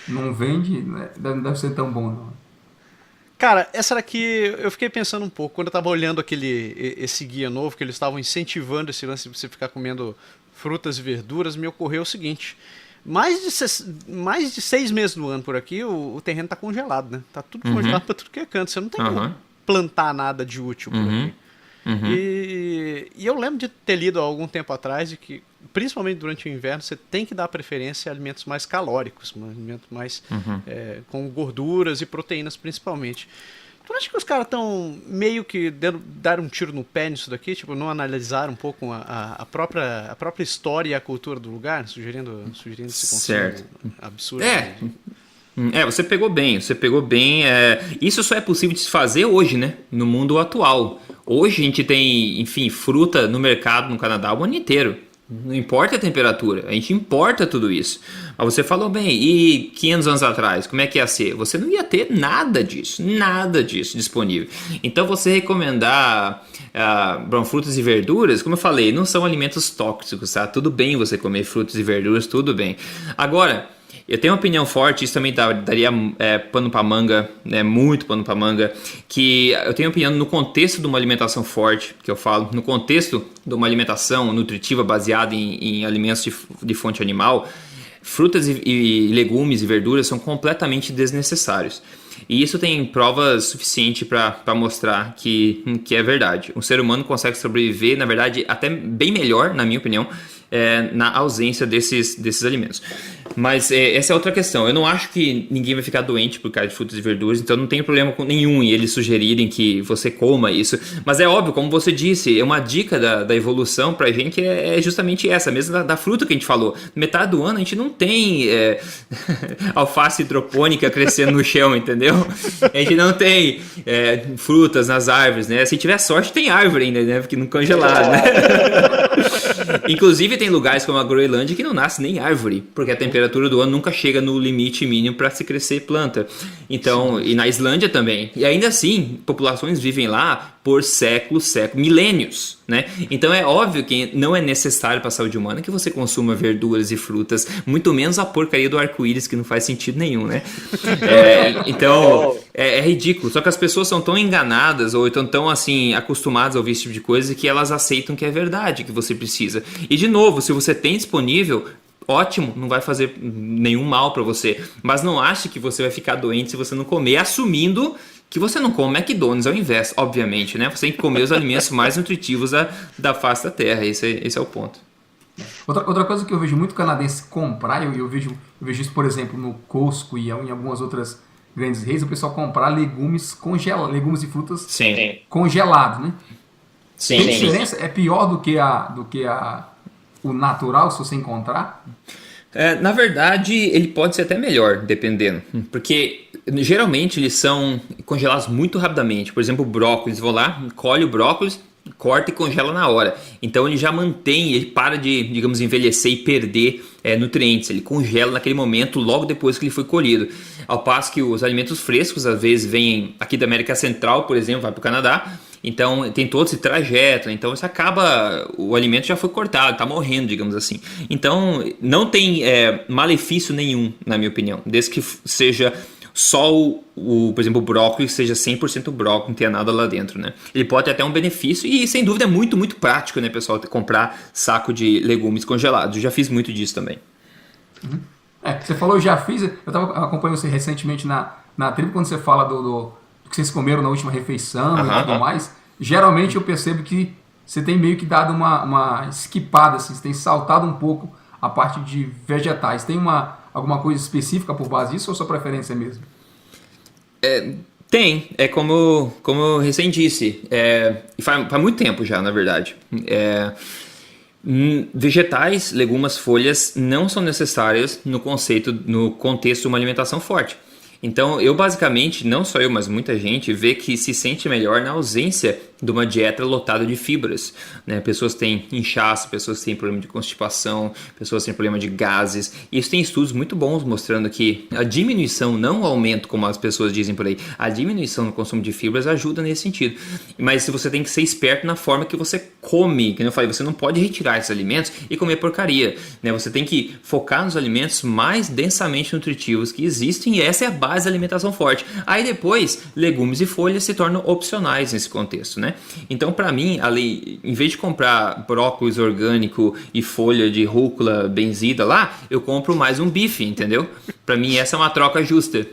Não vende, né? Não deve ser tão bom, não. Cara, essa daqui eu fiquei pensando um pouco, quando eu tava olhando esse guia novo, que eles estavam incentivando esse lance de você ficar comendo frutas e verduras, me ocorreu o seguinte: mais de 6 meses do ano por aqui, o terreno tá congelado, né? Tá tudo congelado pra tudo que é canto, você não tem como plantar nada de útil por aqui. E eu lembro de ter lido há algum tempo atrás de que, principalmente durante o inverno, você tem que dar preferência a alimentos mais calóricos, alimentos mais com gorduras e proteínas principalmente. Tu acha que os caras estão meio que dar um tiro no pé nisso daqui? Tipo, não analisaram um pouco a própria história e a cultura do lugar, sugerindo esse conceito absurdo? Você pegou bem. Isso só é possível de se fazer hoje, né? No mundo atual. Hoje a gente tem, enfim, fruta no mercado no Canadá o ano inteiro. Não importa a temperatura, a gente importa tudo isso. Mas você falou bem, e 500 anos atrás, como é que ia ser? Você não ia ter nada disso disponível. Então você recomendar frutas e verduras, como eu falei, não são alimentos tóxicos, tá? Tudo bem você comer frutas e verduras, tudo bem. Agora, eu tenho uma opinião forte, isso também daria pano pra manga, né, muito pano pra manga, que eu tenho opinião no contexto de uma alimentação forte, que eu falo, no contexto de uma alimentação nutritiva baseada em alimentos de fonte animal, frutas e legumes e verduras são completamente desnecessários. E isso tem provas suficientes para mostrar que é verdade. O ser humano consegue sobreviver, na verdade, até bem melhor, na minha opinião, na ausência desses alimentos. Mas essa é outra questão. Eu não acho que ninguém vai ficar doente por causa de frutas e verduras, então não tem problema nenhum em eles sugerirem que você coma isso. Mas é óbvio, como você disse, é uma dica da evolução pra gente é justamente essa, mesmo da fruta que a gente falou. Metade do ano a gente não tem alface hidropônica crescendo no chão, entendeu? A gente não tem frutas nas árvores, né? Se tiver sorte, tem árvore ainda, né? Porque não congelado, né? Inclusive tem lugares como a Groenlândia que não nasce nem árvore, porque a temperatura do ano nunca chega no limite mínimo para se crescer planta. Então, e na Islândia também. E ainda assim, populações vivem lá por séculos, milênios, né? Então é óbvio que não é necessário para a saúde humana que você consuma verduras e frutas, muito menos a porcaria do arco-íris, que não faz sentido nenhum, né? Então, é ridículo. Só que as pessoas são tão enganadas ou estão tão assim acostumadas a ouvir esse tipo de coisa que elas aceitam que é verdade, que você precisa. E de novo, se você tem disponível, ótimo, não vai fazer nenhum mal para você. Mas não ache que você vai ficar doente se você não comer, assumindo que você não come McDonald's ao invés, obviamente, né? Você tem que comer os alimentos mais nutritivos da face da terra. Esse é o ponto. Outra coisa que eu vejo muito canadense comprar, eu vejo isso, por exemplo, no Costco e em algumas outras grandes redes, o pessoal comprar legumes e frutas congelados, né? Sim, tem diferença? É pior do que o natural, se você encontrar? Na verdade, ele pode ser até melhor, dependendo. Porque geralmente eles são congelados muito rapidamente. Por exemplo, o brócolis, vou lá, colhe o brócolis, corta e congela na hora. Então ele já mantém, ele para de, digamos, envelhecer e perder nutrientes. Ele congela naquele momento, logo depois que ele foi colhido. Ao passo que os alimentos frescos, às vezes, vêm aqui da América Central, por exemplo, vai para o Canadá, Então tem todo esse trajeto, então isso acaba, o alimento já foi cortado, está morrendo, digamos assim. Então não tem malefício nenhum, na minha opinião, desde que seja só por exemplo, o brócolis seja 100% brócolis, não tenha nada lá dentro, né? Ele pode ter até um benefício e, sem dúvida, é muito, muito prático, né, pessoal, comprar saco de legumes congelados. Eu já fiz muito disso também. Você falou, eu já fiz, eu estava acompanhando você recentemente na tribo, quando você fala do que vocês comeram na última refeição e tudo mais, geralmente eu percebo que você tem meio que dado uma esquipada, assim, você tem saltado um pouco a parte de vegetais. Tem alguma coisa específica por base disso ou sua preferência mesmo? Tem, como eu recém disse, faz muito tempo já, na verdade. Vegetais, legumes, folhas não são necessárias no contexto de uma alimentação forte. Então, eu basicamente, não só eu, mas muita gente vê que se sente melhor na ausência de uma dieta lotada de fibras, né? Pessoas têm inchaço, pessoas têm problema de constipação, pessoas têm problema de gases. E isso tem estudos muito bons mostrando que a diminuição, não o aumento, como as pessoas dizem por aí, a diminuição no consumo de fibras ajuda nesse sentido. Mas você tem que ser esperto na forma que você come. Como eu falei, você não pode retirar esses alimentos e comer porcaria, né? Você tem que focar nos alimentos mais densamente nutritivos que existem, e essa é a base da alimentação forte. Aí depois, legumes e folhas se tornam opcionais nesse contexto, né? Então, para mim, em vez de comprar brócolis orgânico e folha de rúcula benzida lá, eu compro mais um bife, entendeu? Para mim, essa é uma troca justa.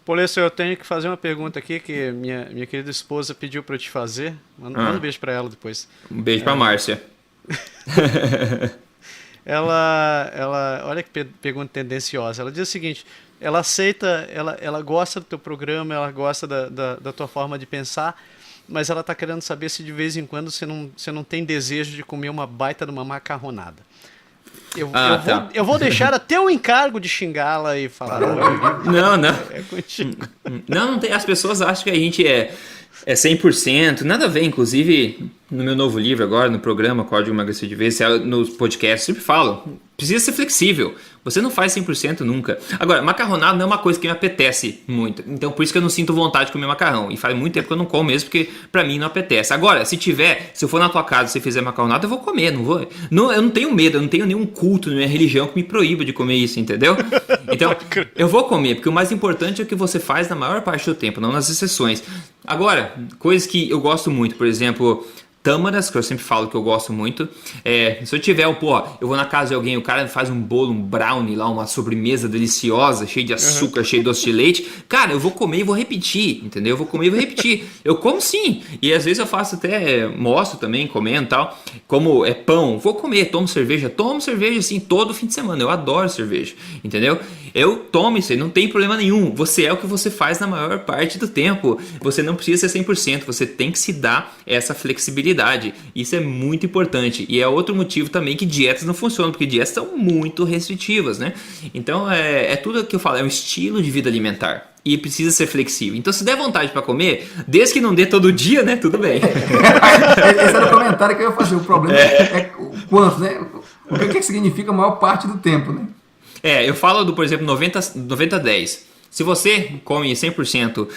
Polesso, eu tenho que fazer uma pergunta aqui que minha querida esposa pediu para eu te fazer. Manda um beijo para ela depois. Um beijo para Márcia. Ela, olha que pergunta tendenciosa. Ela diz o seguinte: ela aceita, ela gosta do teu programa, ela gosta da tua forma de pensar, mas ela está querendo saber se de vez em quando você não tem desejo de comer uma baita de uma macarronada. Eu vou deixar até o encargo de xingá-la e falar: não. É contigo. Não tem. As pessoas acham que a gente é 100%, nada a ver. Inclusive, no meu novo livro agora, no programa Código Emagrecer de Vez, nos podcasts, sempre falo, precisa ser flexível. Você não faz 100% nunca. Agora, macarronada não é uma coisa que me apetece muito. Então, por isso que eu não sinto vontade de comer macarrão. E faz muito tempo que eu não como mesmo, porque pra mim não apetece. Agora, se eu for na tua casa e você fizer macarronada, eu vou comer, não vou. Não, eu não tenho medo, eu não tenho nenhum culto na minha religião que me proíba de comer isso, entendeu? Então, eu vou comer, porque o mais importante é o que você faz na maior parte do tempo, não nas exceções. Agora, coisas que eu gosto muito, por exemplo, tâmaras, que eu sempre falo que eu gosto muito. Se eu tiver, eu vou na casa de alguém, o cara faz um bolo, um brownie lá, uma sobremesa deliciosa, cheio de açúcar, cheio de doce de leite, cara, eu vou comer e vou repetir, entendeu? Eu vou comer e vou repetir. Eu como sim, e às vezes eu faço até, mostro também, comendo e tal, como pão, vou comer, tomo cerveja assim, todo fim de semana, eu adoro cerveja, entendeu? Eu tomo isso aí, não tem problema nenhum, você é o que você faz na maior parte do tempo, você não precisa ser 100%, você tem que se dar essa flexibilidade, isso é muito importante, e é outro motivo também que dietas não funcionam, porque dietas são muito restritivas, né? Então é tudo o que eu falo, é um estilo de vida alimentar, e precisa ser flexível. Então, se der vontade para comer, desde que não dê todo dia, né? Tudo bem. Esse era o comentário que eu ia fazer. O problema é o quanto, né? O que significa a maior parte do tempo, né? Eu falo por exemplo, 90-10. Se você come 100%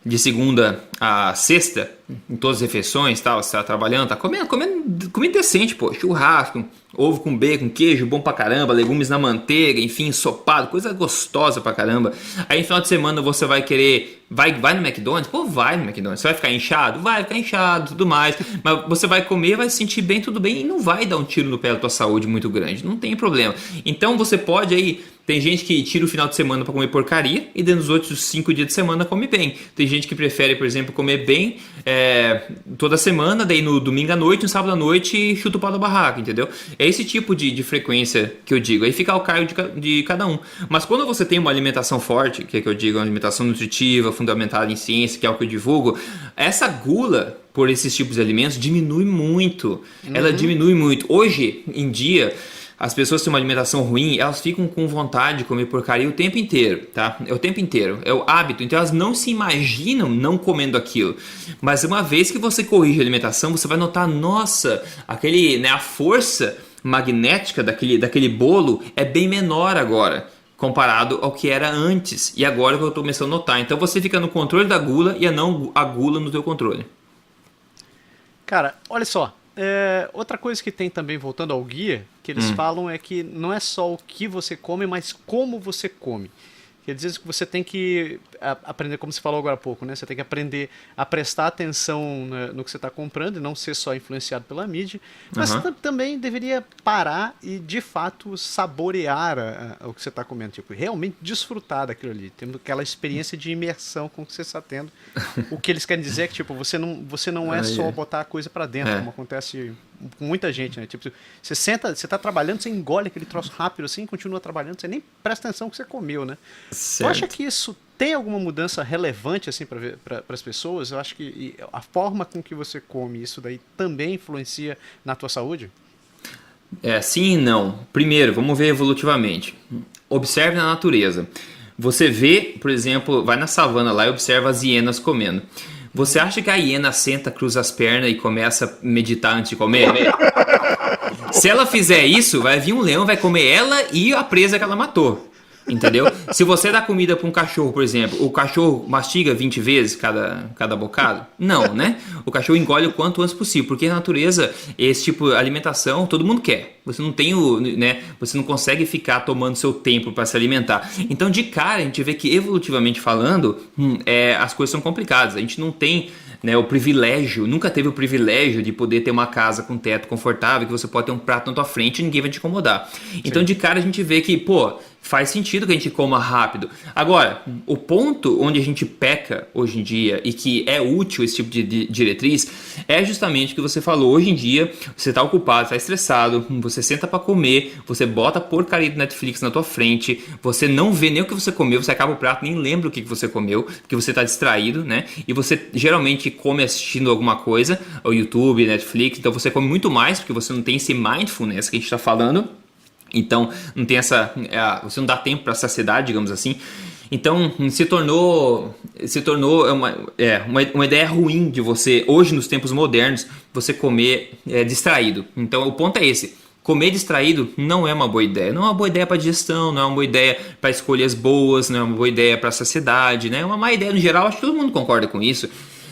de segunda a sexta, em todas as refeições, tal, você tá trabalhando, tá comendo comida decente, pô, churrasco, ovo com bacon, queijo bom pra caramba, legumes na manteiga, enfim, ensopado, coisa gostosa pra caramba. Aí no final de semana você vai querer, vai no McDonald's? Pô, vai no McDonald's. Você vai ficar inchado? Vai ficar inchado, tudo mais. Mas você vai comer, vai se sentir bem, tudo bem, e não vai dar um tiro no pé da tua saúde muito grande, não tem problema. Então você pode aí, tem gente que tira o final de semana pra comer porcaria e dentro dos outros 5 dias de semana come bem. Tem gente que prefere, por exemplo, comer bem toda semana, daí no domingo à noite, no sábado à noite, chuta o pau da barraca, entendeu? É esse tipo de frequência que eu digo. Aí fica ao cargo de cada um. Mas quando você tem uma alimentação forte, que é que eu digo, uma alimentação nutritiva, fundamentada em ciência, que é o que eu divulgo, essa gula por esses tipos de alimentos diminui muito. Ela diminui muito. Hoje em dia, as pessoas que têm uma alimentação ruim, elas ficam com vontade de comer porcaria o tempo inteiro, tá? É o tempo inteiro, é o hábito. Então elas não se imaginam não comendo aquilo. Mas uma vez que você corrige a alimentação, você vai notar, nossa, a força magnética daquele bolo é bem menor agora. comparado ao que era antes. E agora que eu estou começando a notar. Então você fica no controle da gula e não a gula no teu controle. Cara, olha só. Outra coisa que tem também, voltando ao guia, que eles falam é que não é só o que você come, mas como você come. Quer dizer que você tem que aprender, como você falou agora há pouco, né? Você tem que aprender a prestar atenção no que você está comprando e não ser só influenciado pela mídia. Mas você também deveria parar e, de fato, saborear o que você está comendo. Tipo, realmente desfrutar daquilo ali. Tendo aquela experiência de imersão com o que você está tendo. O que eles querem dizer é que tipo, você não é só botar a coisa para dentro, como acontece com muita gente, né? Tipo, você senta, você tá trabalhando, você engole aquele troço rápido assim, continua trabalhando, você nem presta atenção no que você comeu, né? Certo. Tu acha que isso tem alguma mudança relevante assim para as pessoas? Eu acho que a forma com que você come, isso daí também influencia na tua saúde? Sim e não. Primeiro, vamos ver evolutivamente. Observe na natureza. Você vê, por exemplo, vai na savana lá e observa as hienas comendo. Você acha que a hiena senta, cruza as pernas e começa a meditar antes de comer? Se ela fizer isso, vai vir um leão, vai comer ela e a presa que ela matou. Entendeu? Se você dá comida para um cachorro, por exemplo, o cachorro mastiga 20 vezes cada bocado? Não, né? O cachorro engole o quanto antes possível, porque na natureza, esse tipo de alimentação todo mundo quer. Você não tem você não consegue ficar tomando seu tempo para se alimentar. Então, de cara, a gente vê que evolutivamente falando, as coisas são complicadas. A gente não tem o privilégio, nunca teve o privilégio de poder ter uma casa com teto confortável, que você pode ter um prato na tua frente e ninguém vai te incomodar. Então, de cara, a gente vê que, faz sentido que a gente coma rápido. Agora, o ponto onde a gente peca hoje em dia e que é útil esse tipo de diretriz é justamente o que você falou. Hoje em dia, você está ocupado, está estressado, você senta para comer, você bota a porcaria do Netflix na tua frente, você não vê nem o que você comeu, você acaba o prato, nem lembra o que você comeu, porque você está distraído, né? E você geralmente come assistindo alguma coisa, o YouTube, Netflix, então você come muito mais, porque você não tem esse mindfulness que a gente está falando. Então, não tem você não dá tempo para saciedade, digamos assim. Então, se tornou uma ideia ruim de você, hoje nos tempos modernos, você comer distraído. Então, o ponto é esse. Comer distraído não é uma boa ideia. Não é uma boa ideia para digestão, não é uma boa ideia para escolhas boas, não é uma boa ideia para saciedade, né? É uma má ideia no geral, acho que todo mundo concorda com isso.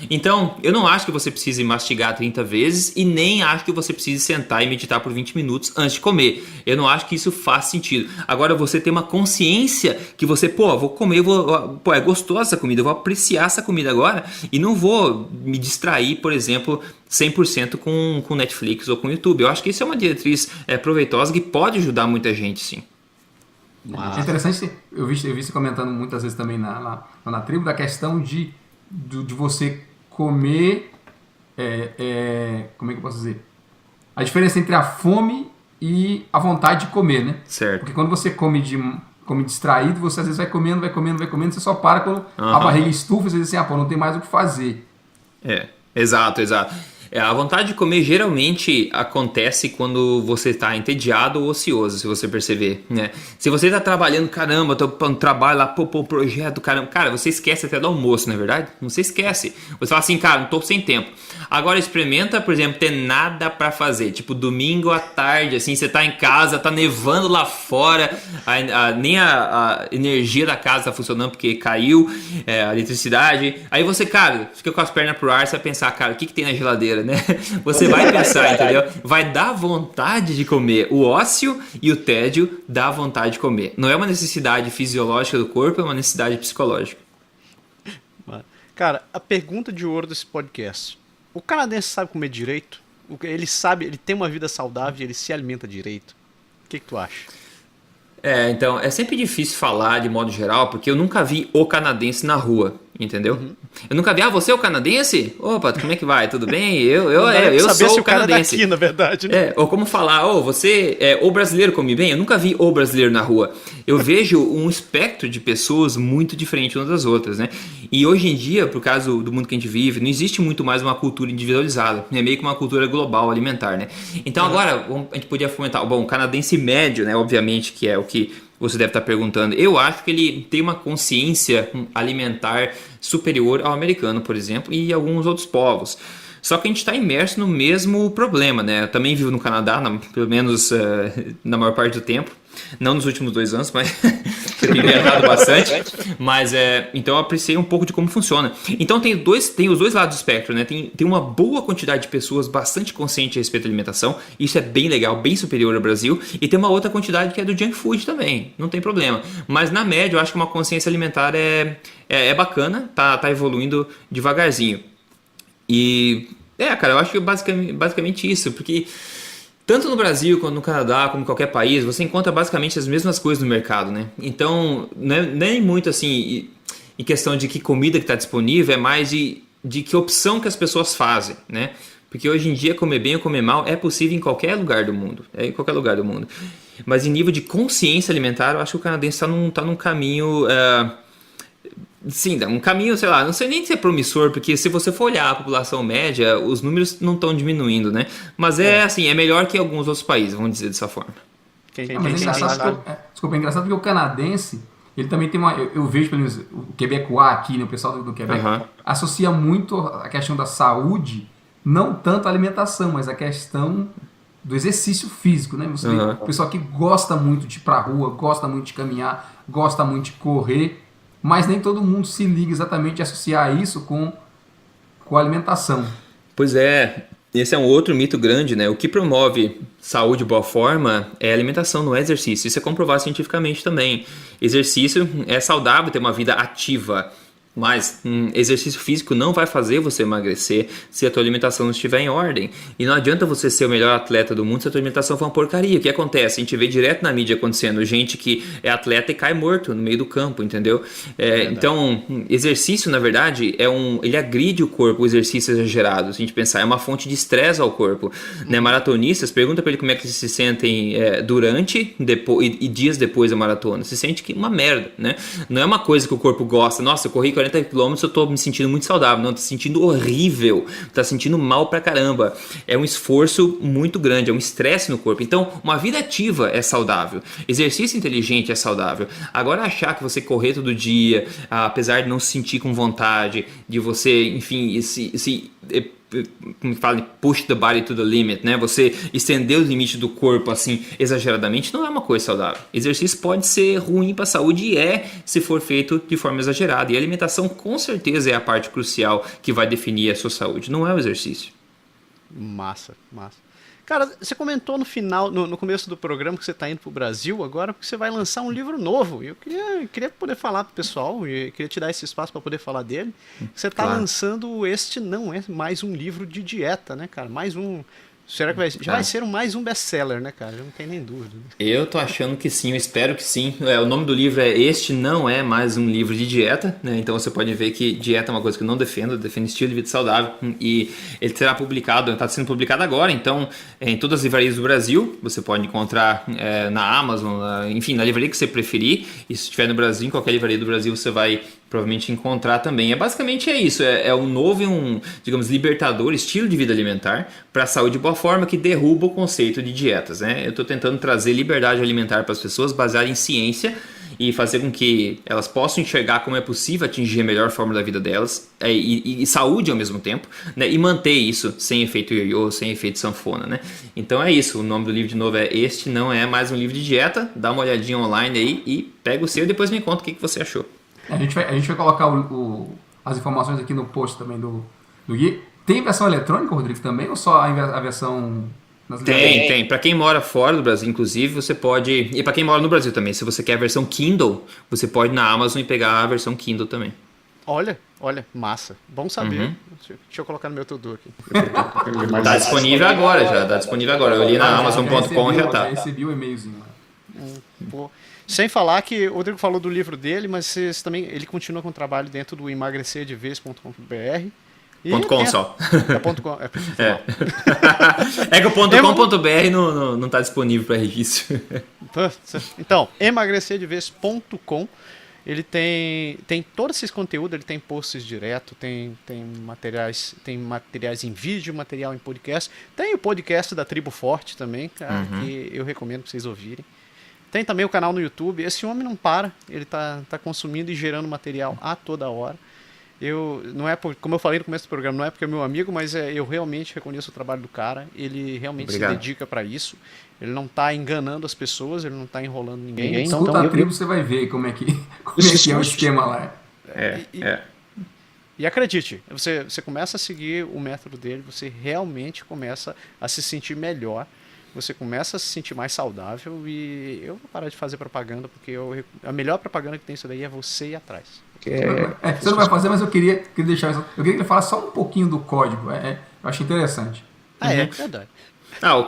Então, eu não acho que você precise mastigar 30 vezes e nem acho que você precise sentar e meditar por 20 minutos antes de comer. Eu não acho que isso faz sentido. Agora, você ter uma consciência que você, vou comer, é gostosa essa comida, eu vou apreciar essa comida agora e não vou me distrair, por exemplo, 100% com Netflix ou com YouTube. Eu acho que isso é uma diretriz proveitosa que pode ajudar muita gente, sim. É interessante, eu vi você comentando muitas vezes também na tribo da questão de você comer, como é que eu posso dizer? A diferença entre a fome e a vontade de comer, né? Certo. Porque quando você come distraído, você às vezes vai comendo, você só para quando a barriga estufa e você diz assim, não tem mais o que fazer. Exato. A vontade de comer geralmente acontece quando você está entediado ou ocioso, se você perceber, né? Se você está trabalhando, caramba, tô no trabalho lá, projeto, caramba, cara, você esquece até do almoço, não é verdade? Você esquece. Você fala assim, cara, não tô sem tempo. Agora experimenta, por exemplo, ter nada para fazer, tipo domingo à tarde, assim, você tá em casa, tá nevando lá fora, nem a energia da casa tá funcionando porque caiu a eletricidade. Aí você, cara, fica com as pernas pro ar, você vai pensar, cara, o que tem na geladeira? Né? Você vai pensar, entendeu? Vai dar vontade de comer. O ócio e o tédio dá vontade de comer. Não é uma necessidade fisiológica do corpo, é uma necessidade psicológica. Cara, a pergunta de ouro desse podcast. O canadense sabe comer direito? Ele tem uma vida saudável, ele se alimenta direito. O que tu acha? Então, é sempre difícil falar de modo geral, porque eu nunca vi o canadense na rua, entendeu? Eu nunca vi, você é o canadense? Opa, como é que vai? Tudo bem? Eu sou o canadense. Daqui, na verdade, né? Ou como falar, você o brasileiro come bem? Eu nunca vi o brasileiro na rua. Eu vejo um espectro de pessoas muito diferente umas das outras, né? E hoje em dia, por causa do mundo que a gente vive, não existe muito mais uma cultura individualizada. É meio que uma cultura global alimentar, né? Então agora, a gente podia fomentar, o canadense médio, né? Obviamente, que é o que você deve estar perguntando. Eu acho que ele tem uma consciência alimentar superior ao americano, por exemplo, e alguns outros povos. Só que a gente está imerso no mesmo problema, né? Eu também vivo no Canadá, pelo menos na maior parte do tempo. Não nos últimos 2 anos, mas que eu tenho viajado bastante, mas então eu apreciei um pouco de como funciona. Então tem os dois lados do espectro, né? Tem uma boa quantidade de pessoas bastante conscientes a respeito da alimentação, isso é bem legal, bem superior ao Brasil, e tem uma outra quantidade que é do junk food também, não tem problema. Mas na média eu acho que uma consciência alimentar é bacana, tá evoluindo devagarzinho. E cara, eu acho que basicamente isso, porque tanto no Brasil quanto no Canadá, como em qualquer país, você encontra basicamente as mesmas coisas no mercado, né? Então, nem muito assim, em questão de que comida que está disponível, é mais de que opção que as pessoas fazem, né? Porque hoje em dia, comer bem ou comer mal é possível em qualquer lugar do mundo. Em qualquer lugar do mundo. Mas em nível de consciência alimentar, eu acho que o canadense está num caminho... Sim, um caminho, sei lá, não sei nem se é promissor, porque se você for olhar a população média, os números não estão diminuindo, né? Mas assim, é melhor que alguns outros países, vamos dizer dessa forma. Mas é engraçado, desculpa, é engraçado porque o canadense, ele também tem uma... Eu vejo, pelo menos, o quebecois aqui, né, o pessoal do Quebec, associa muito a questão da saúde, não tanto a alimentação, mas a questão do exercício físico, né? Você vê o pessoal que gosta muito de ir pra rua, gosta muito de caminhar, gosta muito de correr, mas nem todo mundo se liga exatamente a associar isso com a alimentação. Pois é, esse é um outro mito grande, né? O que promove saúde e boa forma é alimentação, não é exercício. Isso é comprovado cientificamente também. Exercício é saudável ter uma vida ativa, mas exercício físico não vai fazer você emagrecer se a tua alimentação não estiver em ordem. E não adianta você ser o melhor atleta do mundo se a tua alimentação for uma porcaria. O que acontece? A gente vê direto na mídia acontecendo gente que é atleta e cai morto no meio do campo, entendeu? Então, exercício, na verdade, ele agride o corpo, o exercício exagerado. Se a gente pensar, é uma fonte de estresse ao corpo. Né? Maratonistas, pergunta para ele como é que eles se sentem durante e dias depois da maratona. Se sente que uma merda, né? Não é uma coisa que o corpo gosta. Nossa, eu corri 40 km, eu tô me sentindo muito saudável. Não, tô se sentindo horrível, tá sentindo mal pra caramba. É um esforço muito grande, é um estresse no corpo. Então, uma vida ativa é saudável. Exercício inteligente é saudável. Agora, achar que você correr todo dia, apesar de não se sentir com vontade, de você, enfim, como fala, push the body to the limit, né? Você estender os limites do corpo assim exageradamente não é uma coisa saudável. Exercício pode ser ruim para a saúde e se for feito de forma exagerada. E a alimentação com certeza é a parte crucial que vai definir a sua saúde, não é o exercício. Massa. Cara, você comentou no final, no começo do programa que você está indo para o Brasil agora porque você vai lançar um livro novo. E eu queria poder falar para o pessoal, e queria te dar esse espaço para poder falar dele. Você está lançando Este Não É Mais Um Livro de Dieta, né, cara? Mais um... Será que vai ser mais um best-seller, né, cara? Eu não tenho nem dúvida. Eu tô achando que sim, eu espero que sim. O nome do livro é Este Não É Mais Um Livro de Dieta, né? Então você pode ver que dieta é uma coisa que eu não defendo, eu defendo estilo de vida saudável. E ele será publicado, está sendo publicado agora, então em todas as livrarias do Brasil, você pode encontrar na Amazon, enfim, na livraria que você preferir. E se estiver no Brasil, em qualquer livraria do Brasil, você vai provavelmente encontrar também. Basicamente isso, é um novo e digamos, libertador estilo de vida alimentar para a saúde e boa forma que derruba o conceito de dietas, né? Eu estou tentando trazer liberdade alimentar para as pessoas baseada em ciência e fazer com que elas possam enxergar como é possível atingir a melhor forma da vida delas e saúde ao mesmo tempo, né? E manter isso sem efeito ioiô, sem efeito sanfona, né? Então é isso, o nome do livro de novo é Este Não É Mais Um Livro de Dieta. Dá uma olhadinha online aí e pega o seu e depois me conta o que você achou. A gente vai colocar as informações aqui no post também do guia. Tem versão eletrônica, Rodrigo, também? Ou só a versão... Tem. Para quem mora fora do Brasil, inclusive, você pode... E para quem mora no Brasil também, se você quer a versão Kindle, você pode ir na Amazon e pegar a versão Kindle também. Olha, massa. Bom saber. Deixa eu colocar no meu to-do aqui. Tá disponível agora já, Eu li na Amazon.com já tá. Já recebi o e-mailzinho. Sem falar que o Rodrigo falou do livro dele, mas ele continua com o trabalho dentro do emagrecerdevez.com.br. .com só. .com. É que o .com.br não tá disponível para registro. Então, emagrecerdevez.com. Ele tem todo esse conteúdo, ele tem posts direto, tem materiais em vídeo, material em podcast. Tem o podcast da Tribo Forte também, cara, que eu recomendo para vocês ouvirem. Tem também o canal no YouTube. Esse homem não para, ele tá consumindo e gerando material a toda hora. não é como eu falei no começo do programa, não é porque é meu amigo, mas eu realmente reconheço o trabalho do cara. Ele realmente se dedica para isso. Ele não tá enganando as pessoas, ele não tá enrolando ninguém. Escuta a tribo, você vai ver como é que é o esquema lá. E acredite, você começa a seguir o método dele, você realmente começa a se sentir melhor, você começa a se sentir mais saudável, e eu vou parar de fazer propaganda, porque a melhor propaganda que tem isso daí é você ir atrás. Você não vai fazer, mas eu queria deixar isso. Eu queria que ele falasse só um pouquinho do código. Eu acho interessante. É verdade. O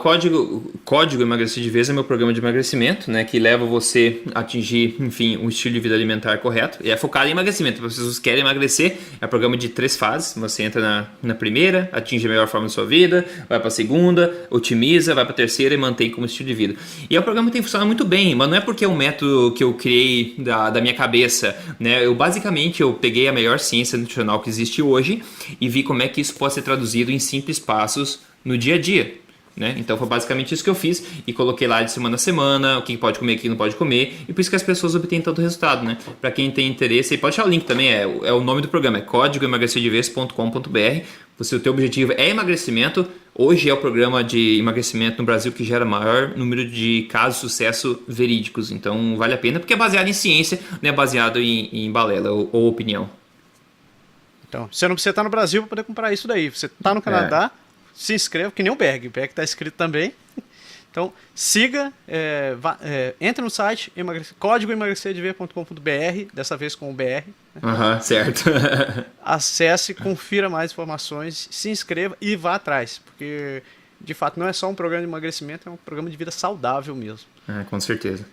Código Emagrecer de Vez é meu programa de emagrecimento, né, que leva você a atingir, enfim, um estilo de vida alimentar correto. E é focado em emagrecimento. Se vocês querem emagrecer, é um programa de 3 fases. Você entra na primeira, atinge a melhor forma da sua vida, vai para a segunda, otimiza, vai para a terceira e mantém como estilo de vida. E é um programa que tem funcionado muito bem, mas não é porque é um método que eu criei da minha cabeça, né? Basicamente, eu peguei a melhor ciência nutricional que existe hoje e vi como é que isso pode ser traduzido em simples passos no dia a dia. Né? Então foi basicamente isso que eu fiz e coloquei lá de semana a semana o que pode comer, o que não pode comer, e por isso que as pessoas obtêm tanto resultado, né? Para quem tem interesse, aí pode achar o link também, é o nome do programa, é códigoemagrecerdevez.com.br. O teu objetivo é emagrecimento. Hoje é o programa de emagrecimento no Brasil que gera maior número de casos de sucesso verídicos, então vale a pena, porque é baseado em ciência, não é baseado em balela ou opinião. Então, você não precisa estar no Brasil para poder comprar isso daí, você está no Canadá, se inscreva, que nem o Berg está inscrito também. Então, siga, entre no site, códigoemagrecerdevez.com.br, dessa vez com o BR. Né? Certo. Acesse, confira mais informações, se inscreva e vá atrás, porque, de fato, não é só um programa de emagrecimento, é um programa de vida saudável mesmo. Com certeza.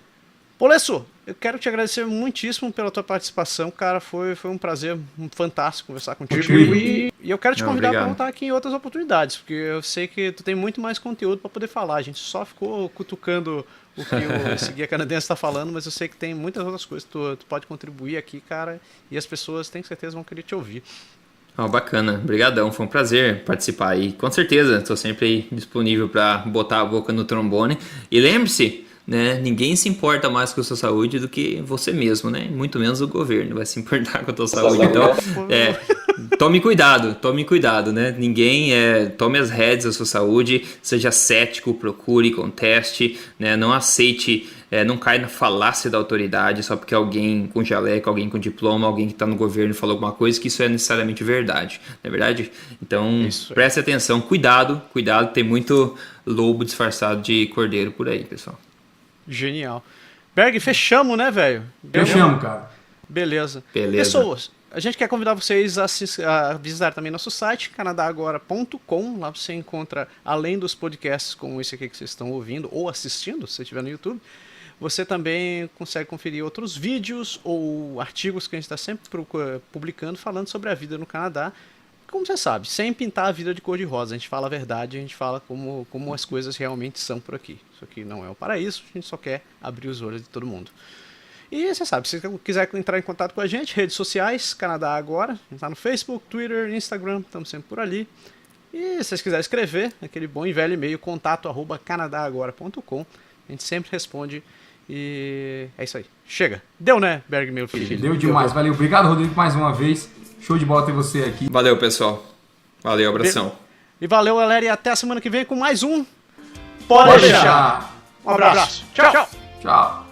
Polesso, eu quero te agradecer muitíssimo pela tua participação, cara, foi um prazer fantástico conversar contigo, e eu quero te convidar para voltar aqui em outras oportunidades, porque eu sei que tu tem muito mais conteúdo para poder falar. A gente só ficou cutucando o que esse guia canadense está falando, mas eu sei que tem muitas outras coisas que tu pode contribuir aqui, cara, e as pessoas, tenho certeza, vão querer te ouvir. Bacana, obrigadão, foi um prazer participar aí, com certeza, estou sempre aí disponível para botar a boca no trombone, e lembre-se, né, ninguém se importa mais com a sua saúde do que você mesmo, né? Muito menos o governo vai se importar com a tua saúde. Então, tome cuidado, né? Tome as rédeas da sua saúde, seja cético, procure, conteste, né? Não aceite, não caia na falácia da autoridade só porque alguém com jaleco, alguém com diploma, alguém que está no governo falou alguma coisa, que isso é necessariamente verdade, não é verdade? Então, preste atenção, cuidado, tem muito lobo disfarçado de cordeiro por aí, pessoal. Genial. Berg, fechamos, né, velho? Fechamos, cara. Beleza. Pessoas, a gente quer convidar vocês a visitar também nosso site, canadagora.com. Lá você encontra, além dos podcasts como esse aqui que vocês estão ouvindo ou assistindo, se você estiver no YouTube, você também consegue conferir outros vídeos ou artigos que a gente está sempre publicando falando sobre a vida no Canadá. Como você sabe, sem pintar a vida de cor de rosa, a gente fala a verdade, a gente fala como as coisas realmente são por aqui. Isso aqui não é o paraíso, a gente só quer abrir os olhos de todo mundo. E você sabe, se você quiser entrar em contato com a gente, redes sociais, Canadá Agora, a gente está no Facebook, Twitter, Instagram, estamos sempre por ali. E se vocês quiserem escrever, aquele bom e velho e-mail, contato@canadagora.com, a gente sempre responde. E é isso aí. Chega. Deu, né, Berg, meu filho? Deu demais. Valeu. Obrigado, Rodrigo, mais uma vez. Show de bola ter você aqui. Valeu, pessoal. Valeu, abração. E valeu, galera. E até a semana que vem com mais um Pode Deixar. Um abraço. Tchau. Tchau.